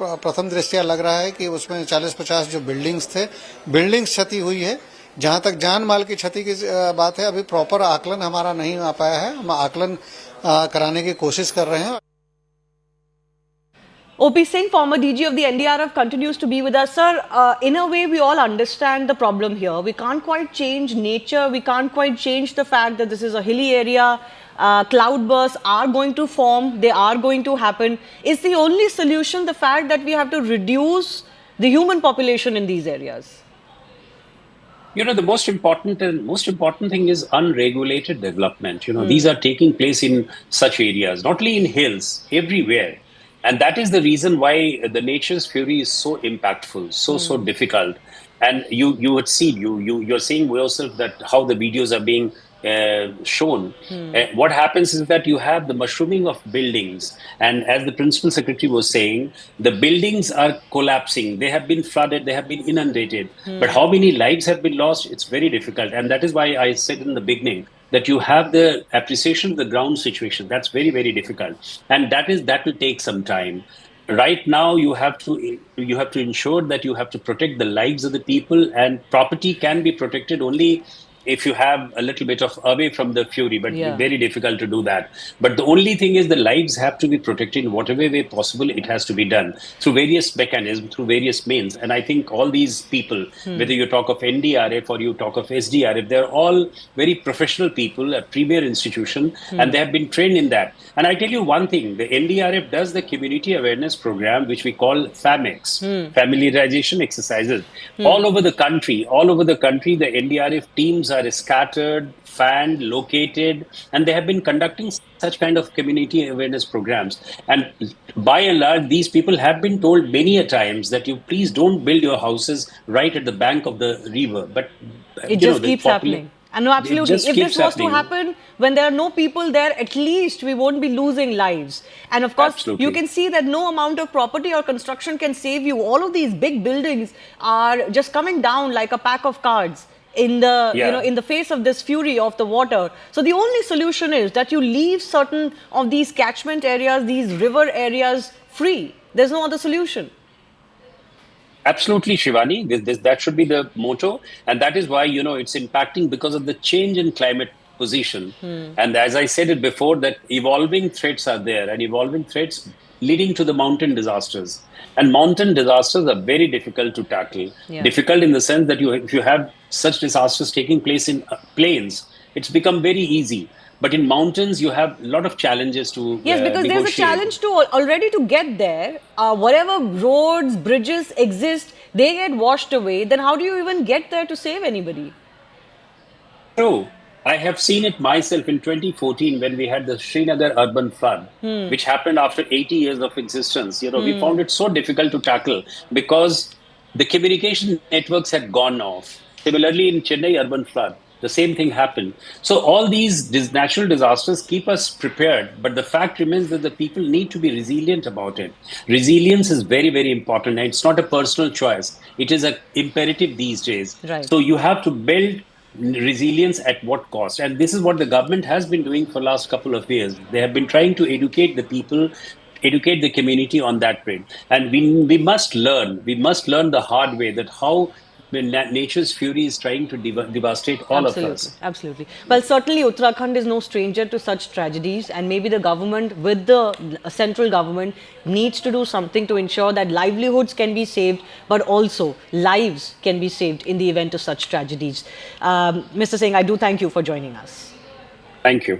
[SPEAKER 14] प्रथम दृष्टया लग रहा है कि उसमें 40-50 जो बिल्डिंग्स क्षति हुई है। जहां तक जान माल की क्षति की बात है, अभी प्रॉपर आकलन हमारा नहीं आ पाया है, हम आकलन कराने की कोशिश कर रहे हैं।
[SPEAKER 1] OP Singh, former DG of the NDRF, continues to be with us. Sir, in a way, we all understand the problem here. We can't quite change nature. We can't quite change the fact that this is a hilly area. Cloudbursts are going to form. They are going to happen. Is the only solution the fact that we have to reduce the human population in these areas?
[SPEAKER 10] The most important thing is unregulated development. These are taking place in such areas, not only in hills, everywhere. And that is the reason why the nature's fury is so impactful, so difficult. And you would see, you're seeing yourself that how the videos are being shown. What happens is that you have the mushrooming of buildings, and as the principal secretary was saying, the buildings are collapsing. They have been flooded, they have been inundated. But how many lives have been lost? It's very difficult, and that is why I said in the beginning that you have the appreciation of the ground situation. That's very, very difficult, and that will take some time. Right now, you have to ensure that you have to protect the lives of the people, and property can be protected only if you have a little bit of away from the fury, but very difficult to do that. But the only thing is the lives have to be protected in whatever way possible. It has to be done through various mechanisms, through various means. And I think all these people, whether you talk of NDRF or you talk of SDRF, they're all very professional people, a premier institution, and they have been trained in that. And I tell you one thing, the NDRF does the community awareness program, which we call FAMEX, familiarization exercises, all over the country. All over the country, the NDRF teams are scattered, fanned, located, and they have been conducting such kind of community awareness programs. And by and large, these people have been told many a times that you please don't build your houses right at the bank of the river. But
[SPEAKER 1] it just keeps happening. And no, absolutely. If this was to happen when there are no people there, at least we won't be losing lives. And of course, you can see that no amount of property or construction can save you. All of these big buildings are just coming down like a pack of cards in the in the face of this fury of the water. So the only solution is that you leave certain of these catchment areas, these river areas free. There's no other solution.
[SPEAKER 10] Absolutely, Shivani. That should be the motto. And that is why, it's impacting because of the change in climate position. And as I said it before, that evolving threats are there, and evolving threats leading to the mountain disasters. And mountain disasters are very difficult to tackle. Difficult in the sense that if you have such disasters taking place in plains, it's become very easy. But in mountains, you have a lot of challenges to
[SPEAKER 1] Yes, because there's a challenge to already to get there. Whatever roads, bridges exist, they get washed away. Then how do you even get there to save anybody?
[SPEAKER 10] True. I have seen it myself in 2014 when we had the Srinagar urban flood, which happened after 80 years of existence. We found it so difficult to tackle because the communication networks had gone off. Similarly, in Chennai urban flood, the same thing happened. So all these natural disasters keep us prepared. But the fact remains that the people need to be resilient about it. Resilience is very, very important. And it's not a personal choice. It is an imperative these days.
[SPEAKER 1] Right.
[SPEAKER 10] So you have to build resilience at what cost? And this is what the government has been doing for the last couple of years. They have been trying to educate the people, educate the community on that rate. And we must learn. We must learn the hard way that how nature's fury is trying to devastate all of us.
[SPEAKER 1] Absolutely. Well, certainly Uttarakhand is no stranger to such tragedies, and maybe the government with the central government needs to do something to ensure that livelihoods can be saved, but also lives can be saved in the event of such tragedies. Mr. Singh, I do thank you for joining us.
[SPEAKER 10] Thank you.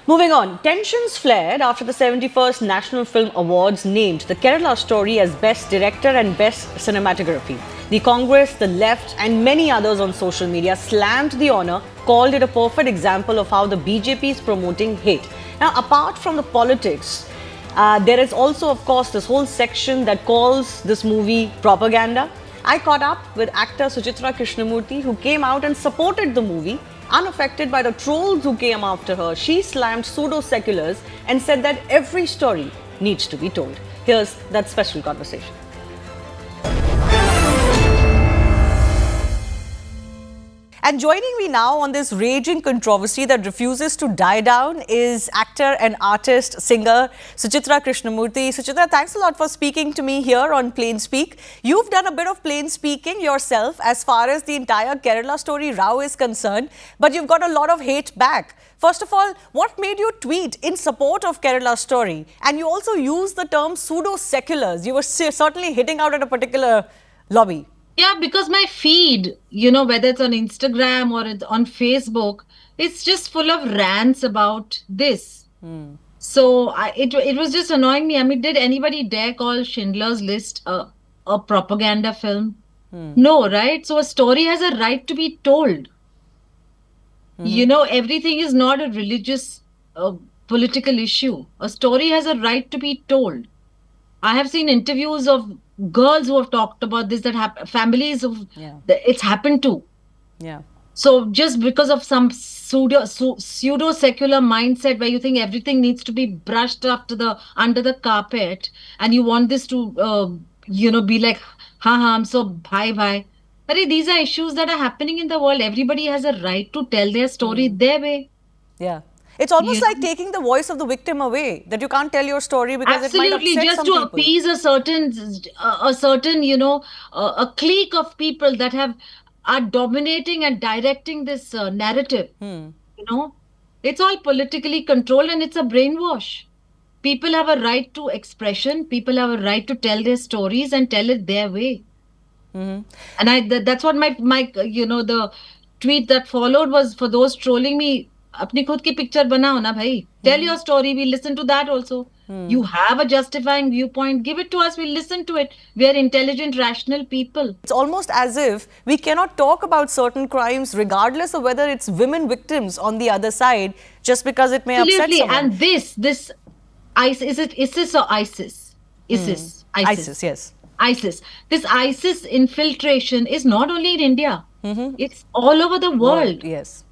[SPEAKER 1] Moving on, tensions flared after the 71st National Film Awards named the Kerela story as Best Director and Best Cinematography. The Congress, the left and many others on social media slammed the honour, called it a perfect example of how the BJP is promoting hate. Now, apart from the politics, there is also, of course, this whole section that calls this movie propaganda. I caught up with actor Suchitra Krishnamurthy, who came out and supported the movie. Unaffected by the trolls who came after her, she slammed pseudo-seculars and said that every story needs to be told. Here's that special conversation. And joining me now on this raging controversy that refuses to die down is actor and artist, singer Suchitra Krishnamurthy. Suchitra, thanks a lot for speaking to me here on Plain Speak. You've done a bit of plain speaking yourself as far as the entire Kerala story row is concerned, but you've got a lot of hate back. First of all, what made you tweet in support of Kerala story? And you also used the term pseudo-seculars. You were certainly hitting out at a particular lobby.
[SPEAKER 15] Yeah, because my feed, whether it's on Instagram or it's on Facebook, it's just full of rants about this. So it was just annoying me. I mean, did anybody dare call Schindler's List a propaganda film? No, right? So a story has a right to be told. Everything is not a religious, political issue. A story has a right to be told. I have seen interviews of girls who have talked about this, that families of it's happened to.
[SPEAKER 1] Yeah.
[SPEAKER 15] So just because of some pseudo secular mindset where you think everything needs to be brushed under the carpet, and you want this to be like, I'm so bye. But these are issues that are happening in the world. Everybody has a right to tell their story their way.
[SPEAKER 1] Yeah. It's almost like taking the voice of the victim away, that you can't tell your story because it might upset
[SPEAKER 15] just
[SPEAKER 1] some
[SPEAKER 15] to
[SPEAKER 1] people.
[SPEAKER 15] Appease a certain a clique of people that have are dominating and directing this narrative. You know, it's all politically controlled and it's a brainwash. People have a right to expression. People have a right to tell their stories and tell it their way. And that's what my the tweet that followed was for those trolling me. अपनी खुद की picture बनाओ ना भाई. Tell your story. We listen to that also. You have a justifying viewpoint. Give it to us. We'll listen to it. We are intelligent, rational people.
[SPEAKER 1] It's almost as if we cannot talk about certain crimes regardless of whether it's women victims on the other side, just because it may upset someone.
[SPEAKER 15] And this ISIS, is it ISIS or ISIS? ISIS,
[SPEAKER 1] yes.
[SPEAKER 15] ISIS. This ISIS infiltration is not only in India. It's all over the world.
[SPEAKER 1] Yes.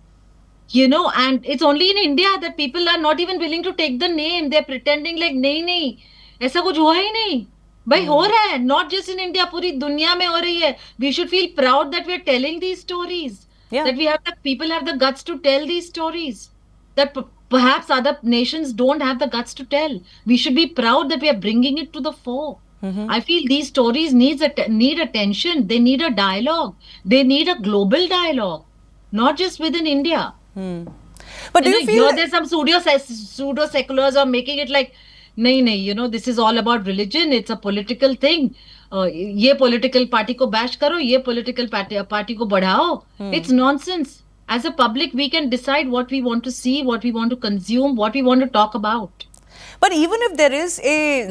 [SPEAKER 15] You know, and it's only in India that people are not even willing to take the name. They're pretending like, nahi, ऐसा कुछ हुआ ही नहीं. भाई हो रहा है. Not just in India, पूरी दुनिया में हो रही है. We should feel proud that we are telling these stories. That people have the guts to tell these stories. That perhaps other nations don't have the guts to tell. We should be proud that we are bringing it to the fore. I feel these stories need attention. They need a dialogue. They need a global dialogue, not just within India.
[SPEAKER 1] But do you feel
[SPEAKER 15] there's some pseudo seculars are making it like, nahi, this is all about religion. It's a political thing. Ye political party ko bash karo, ye political party ko badhao. It's nonsense. As a public, we can decide what we want to see, what we want to consume, what we want to talk about.
[SPEAKER 1] But even if there is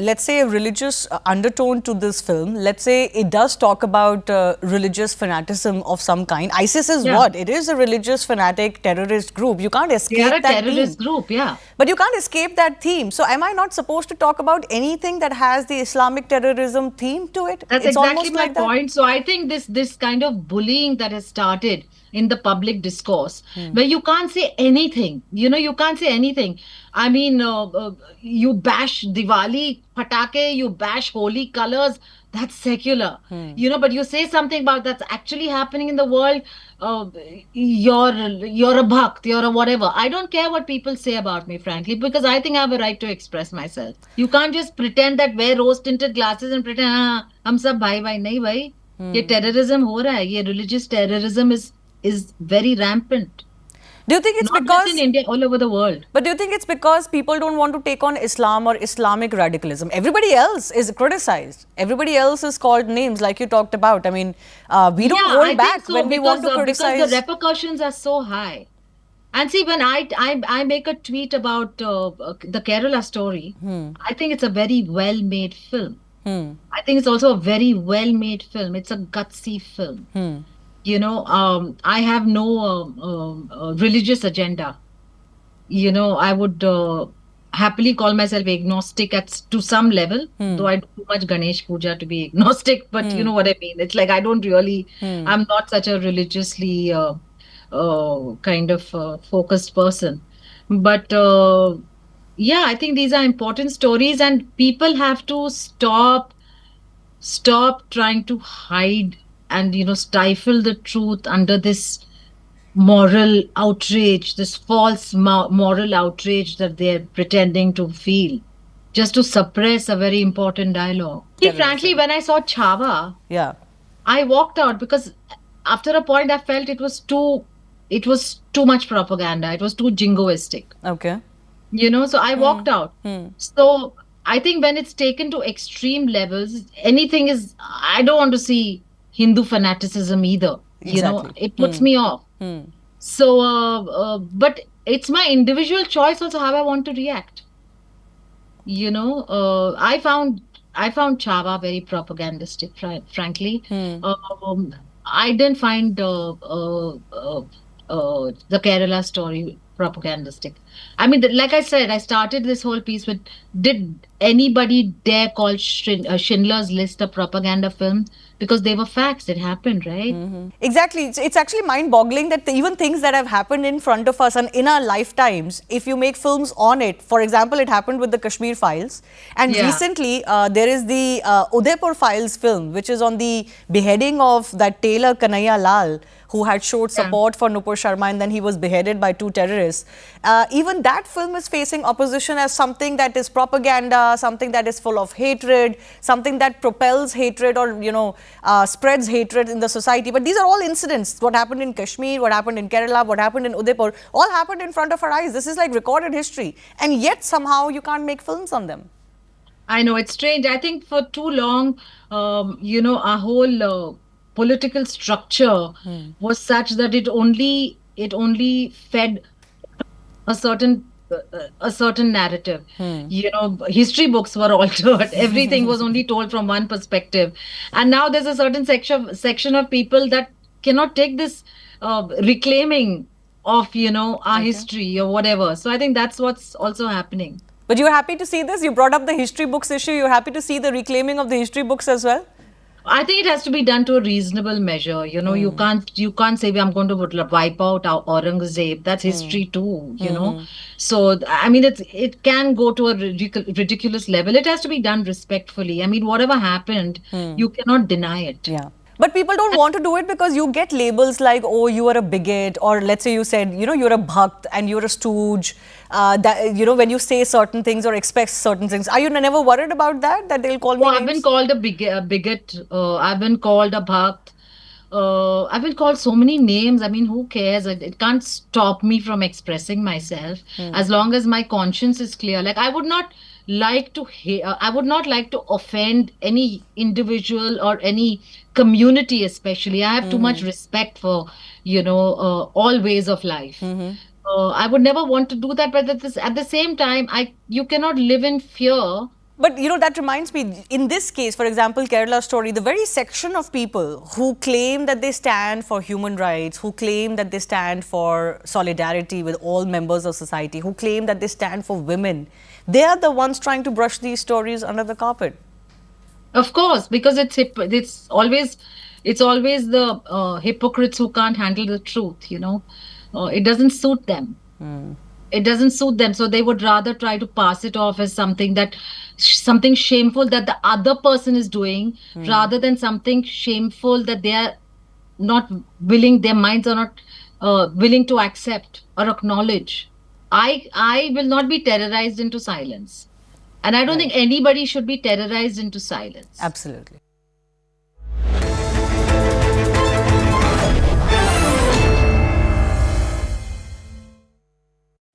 [SPEAKER 1] let's say, a religious undertone to this film, let's say it does talk about religious fanaticism of some kind. ISIS is what? It is a religious fanatic terrorist group. You can't escape that theme.
[SPEAKER 15] They are a terrorist group,
[SPEAKER 1] But you can't escape that theme. So am I not supposed to talk about anything that has the Islamic terrorism theme to it?
[SPEAKER 15] That's exactly my point. So I think this kind of bullying that has started in the public discourse, where you can't say anything, you can't say anything. I mean, you bash Diwali, patake, you bash holy colors, that's secular. But you say something about that's actually happening in the world, you're a bhakt, you're a whatever. I don't care what people say about me, frankly, because I think I have a right to express myself. You can't just pretend that wear rose-tinted glasses and pretend, hum sab bhai bhai. Nahi bhai, ye terrorism ho raha hai, ye religious terrorism is very rampant.
[SPEAKER 1] Do you think it's
[SPEAKER 15] not
[SPEAKER 1] because
[SPEAKER 15] just in India, all over the world?
[SPEAKER 1] But do you think it's because people don't want to take on Islam or Islamic radicalism? Everybody else is criticized. Everybody else is called names, like you talked about. I mean, we don't hold back when we want to criticize.
[SPEAKER 15] Because the repercussions are so high. And see, when I make a tweet about the Kerela story, I think it's a very well-made film. I think it's also a very well-made film. It's a gutsy film. I have no religious agenda. I would happily call myself agnostic to some level, though I do too much Ganesh Puja to be agnostic, but you know what I mean. It's like I don't really, I'm not such a religiously kind of focused person. But I think these are important stories, and people have to stop trying to hide and stifle the truth under this moral outrage, this false moral outrage that they're pretending to feel, just to suppress a very important dialogue. Frankly, when I saw Chhaava, I walked out because after a point I felt it was too much propaganda. It was too jingoistic.
[SPEAKER 1] Okay.
[SPEAKER 15] So I walked out. So I think when it's taken to extreme levels, anything is, I don't want to see Hindu fanaticism either.
[SPEAKER 1] Exactly.
[SPEAKER 15] It puts me off. So, but it's my individual choice also how I want to react. I found Chhaava very propagandistic, frankly. I didn't find the Kerela story propagandistic. I mean, like I said, I started this whole piece with, did anybody dare call Schindler's List a propaganda film? Because they were facts, it happened, right?
[SPEAKER 1] Exactly. It's actually mind-boggling that even things that have happened in front of us and in our lifetimes, if you make films on it, for example, it happened with the Kashmir Files. And recently, there is the Udaipur Files film, which is on the beheading of that tailor Kanhaiya Lal, who had showed support for Nupur Sharma, and then he was beheaded by 2 terrorists. Even that film is facing opposition as something that is propaganda, something that is full of hatred, something that propels hatred or, spreads hatred in the society. But these are all incidents. What happened in Kashmir, what happened in Kerala, what happened in Udaipur, all happened in front of our eyes. This is like recorded history. And yet somehow you can't make films on them.
[SPEAKER 15] I know, it's strange. I think for too long, our whole political structure was such that it only fed a certain narrative. History books were altered. Everything was only told from one perspective, and now there's a certain section of people that cannot take this reclaiming of our history or whatever. So I think that's what's also happening.
[SPEAKER 1] But you're happy to see this? You brought up the history books issue. You're happy to see the reclaiming of the history books as well?
[SPEAKER 15] I think it has to be done to a reasonable measure. You can't say I'm going to wipe out our Aurangzeb. That's history too. So I mean, it can go to a ridiculous level. It has to be done respectfully. I mean, whatever happened, you cannot deny it.
[SPEAKER 1] Yeah. But people don't want to do it because you get labels like, oh, you are a bigot, or let's say you said, you're a bhakt and you're a stooge. When you say certain things or expect certain things, are you never worried about that they'll call me names?
[SPEAKER 15] I've been called a bigot. I've been called a bhakt. I've been called so many names. I mean, who cares? It can't stop me from expressing myself as long as my conscience is clear. Like, I would not like to offend any individual or any community, especially. I have too much respect for all ways of life. I would never want to do that, but at the same time, you cannot live in fear.
[SPEAKER 1] But that reminds me, in this case, for example, Kerala story, the very section of people who claim that they stand for human rights, who claim that they stand for solidarity with all members of society, who claim that they stand for women, they are the ones trying to brush these stories under the carpet.
[SPEAKER 15] Of course, because it's always the hypocrites who can't handle the truth. It doesn't suit them. It doesn't suit them, so they would rather try to pass it off as something shameful that the other person is doing, rather than something shameful that they are not willing. Their minds are not willing to accept or acknowledge. I will not be terrorized into silence, and I don't think anybody should be terrorized into silence.
[SPEAKER 1] Absolutely.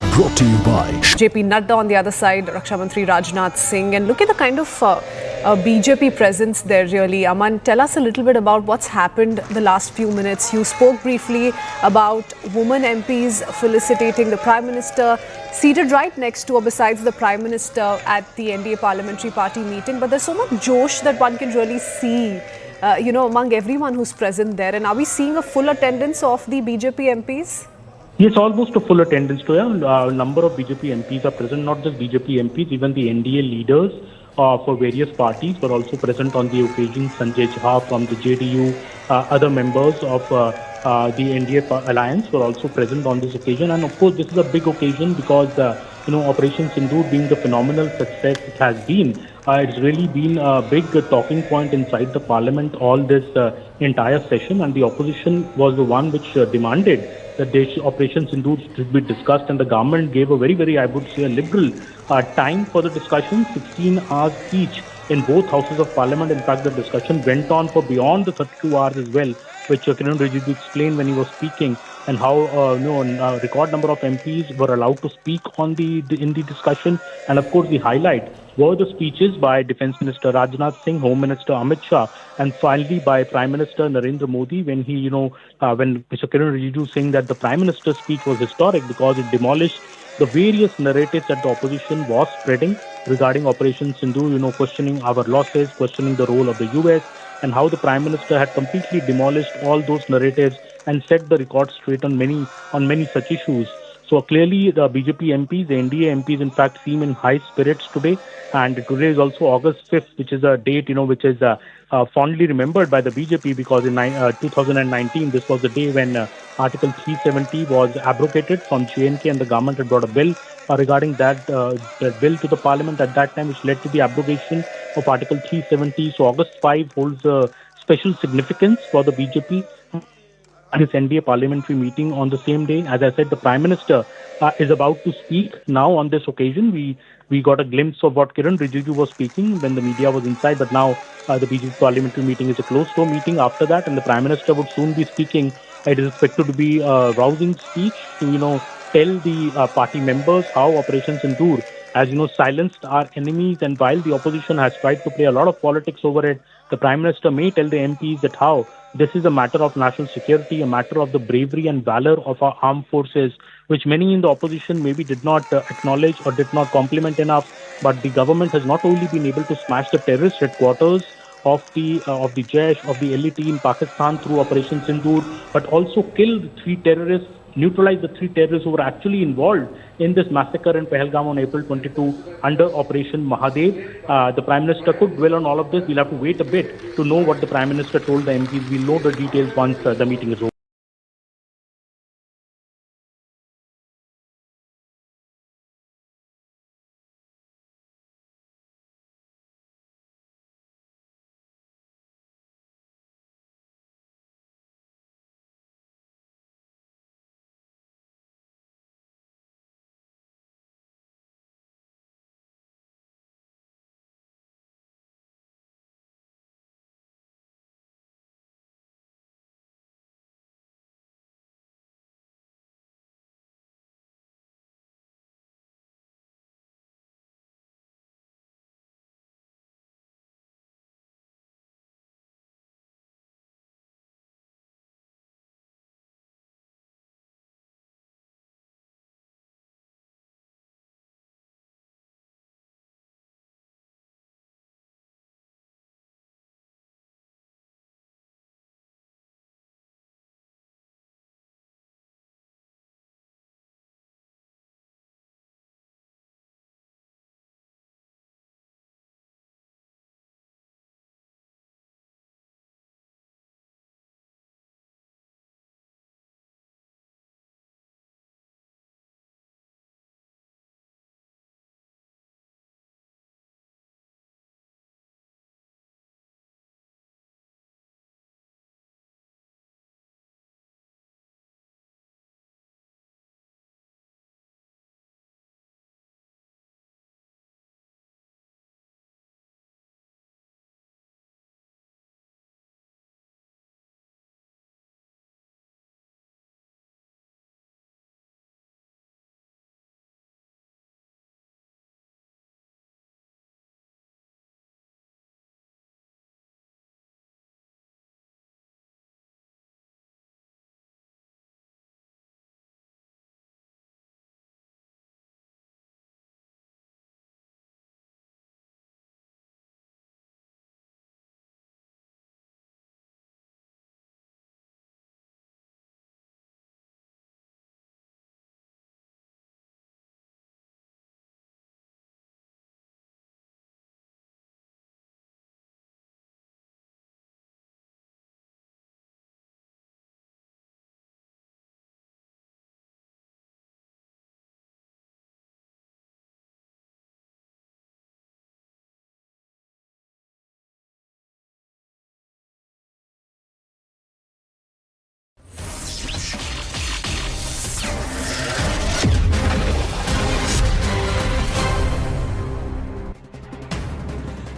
[SPEAKER 16] Brought to you by
[SPEAKER 17] JP Nadda on the other side, Raksha Mantri Rajnath Singh, and look at the kind of BJP presence there really. Aman, tell us a little bit about what's happened the last few minutes. You spoke briefly about women MPs felicitating the Prime Minister, seated right next to or besides the Prime Minister at the NDA Parliamentary Party meeting. But there's so much josh that one can really see, among everyone who's present there. And are we seeing a full attendance of the BJP MPs?
[SPEAKER 18] Yes, almost a full attendance to a number of BJP MPs are present, not just BJP MPs, even the NDA leaders for various parties were also present on the occasion. Sanjay Jha from the JDU, other members of the NDA alliance were also present on this occasion. And of course, this is a big occasion because, Operation Sindoor being the phenomenal success it has been, it's really been a big talking point inside the parliament all this entire session. And the opposition was the one which demanded that Operation Sindoor should be discussed, and the government gave a very, very, I would say, a liberal time for the discussion, 16 hours each in both houses of parliament. In fact, the discussion went on for beyond the 32 hours as well, which Kiran Rijiju explained when he was speaking, and how a record number of MPs were allowed to speak in the discussion. And of course, the highlight were the speeches by Defence Minister Rajnath Singh, Home Minister Amit Shah, and finally by Prime Minister Narendra Modi, when he, when Mr. Kiran Rijiju saying that the Prime Minister's speech was historic because it demolished the various narratives that the opposition was spreading regarding Operation Sindoor, questioning our losses, questioning the role of the US, and how the Prime Minister had completely demolished all those narratives and set the record straight on many such issues. So clearly the BJP MPs, the NDA MPs in fact seem in high spirits today. And today is also August 5th, which is a date, which is fondly remembered by the BJP because in 2019, this was the day when Article 370 was abrogated from JNK, and the government had brought a bill regarding that bill to the parliament at that time, which led to the abrogation of Article 370. So August 5 holds a special significance for the BJP. this NDA parliamentary meeting on the same day. As I said, the Prime Minister is about to speak now on this occasion. We got a glimpse of what Kiran Rijiju was speaking when the media was inside, but now the BJP parliamentary meeting is a closed-door meeting after that, and the Prime Minister would soon be speaking. It is expected to be a rousing speech to, tell the party members how Operation Sindoor has, silenced our enemies, and while the opposition has tried to play a lot of politics over it, the Prime Minister may tell the MPs that how this is a matter of national security, a matter of the bravery and valor of our armed forces, which many in the opposition maybe did not acknowledge or did not compliment enough. But the government has not only been able to smash the terrorist headquarters of the Jaish, of the LET in Pakistan through Operation Sindoor, but also killed 3 terrorists, neutralize the 3 terrorists who were actually involved in this massacre in Pahalgam on April 22 under Operation Mahadev. The Prime Minister could dwell on all of this. We'll have to wait a bit to know what the Prime Minister told the MPs. We'll know the details once the meeting is over.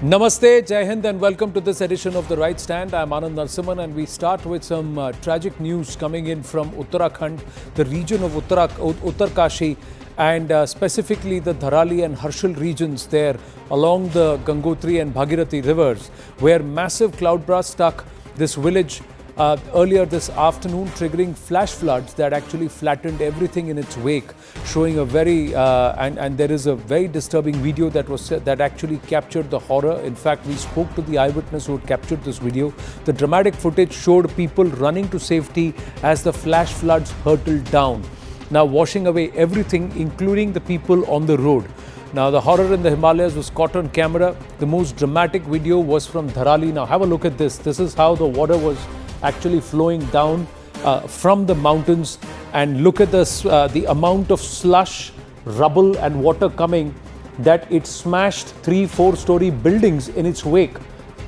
[SPEAKER 16] Namaste, Jai Hind, and welcome to this edition of The Right Stand. I'm Anand Narasimhan, and we start with some tragic news coming in from Uttarakhand, the region of Uttarkashi, and specifically the Dharali and Harshal regions there along the Gangotri and Bhagirathi rivers, where massive cloudburst struck this village earlier this afternoon, triggering flash floods that actually flattened everything in its wake, showing a very and there is a very disturbing video that actually captured the horror. In fact, we spoke to the eyewitness who had captured this video. The dramatic footage showed people running to safety as the flash floods hurtled down, now washing away everything, including the people on the road. Now, the horror in the Himalayas was caught on camera. The most dramatic video was from Dharali. Now, have a look at this. This is how the water was actually flowing down from the mountains, and look at this, the amount of slush, rubble and water coming, that it smashed 3-4 story buildings in its wake.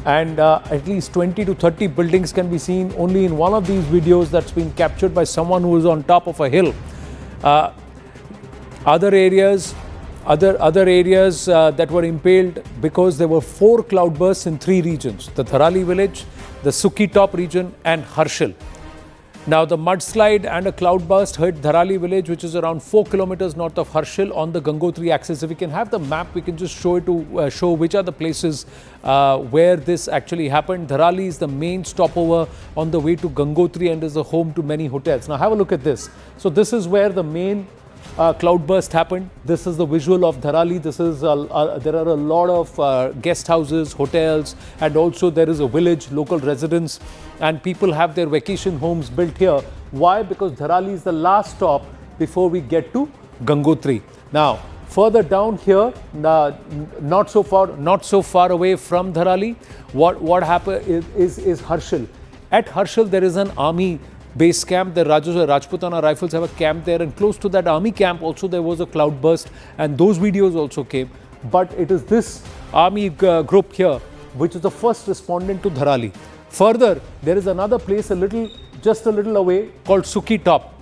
[SPEAKER 16] and at least 20 to 30 buildings can be seen only in one of these videos that's been captured by someone who is on top of a hill. Other areas that were impaled because there were 4 cloudbursts in 3 regions: the Dharali village, the Suki Top region, and Harshil. Now, the mudslide and a cloudburst hit Dharali village, which is around 4 kilometers north of Harshil on the Gangotri axis. If we can have the map, we can just show it to show which are the places where this actually happened. Dharali is the main stopover on the way to Gangotri and is the home to many hotels. Now, have a look at this. So, this is where the main cloudburst happened. This is the visual of Dharali. This is there are a lot of guest houses, hotels, and also there is a village, local residents, and people have their vacation homes built here. Why? Because Dharali is the last stop before we get to Gangotri. Now, further down here, not so far away from Dharali, what happened is Harshil. At Harshil, there is an army base camp. The Rajputana Rifles have a camp there, and close to that army camp also there was a cloudburst, and those videos also came. But it is this army group here which is the first respondent to Dharali. Further, there is another place just a little away called Suki Top.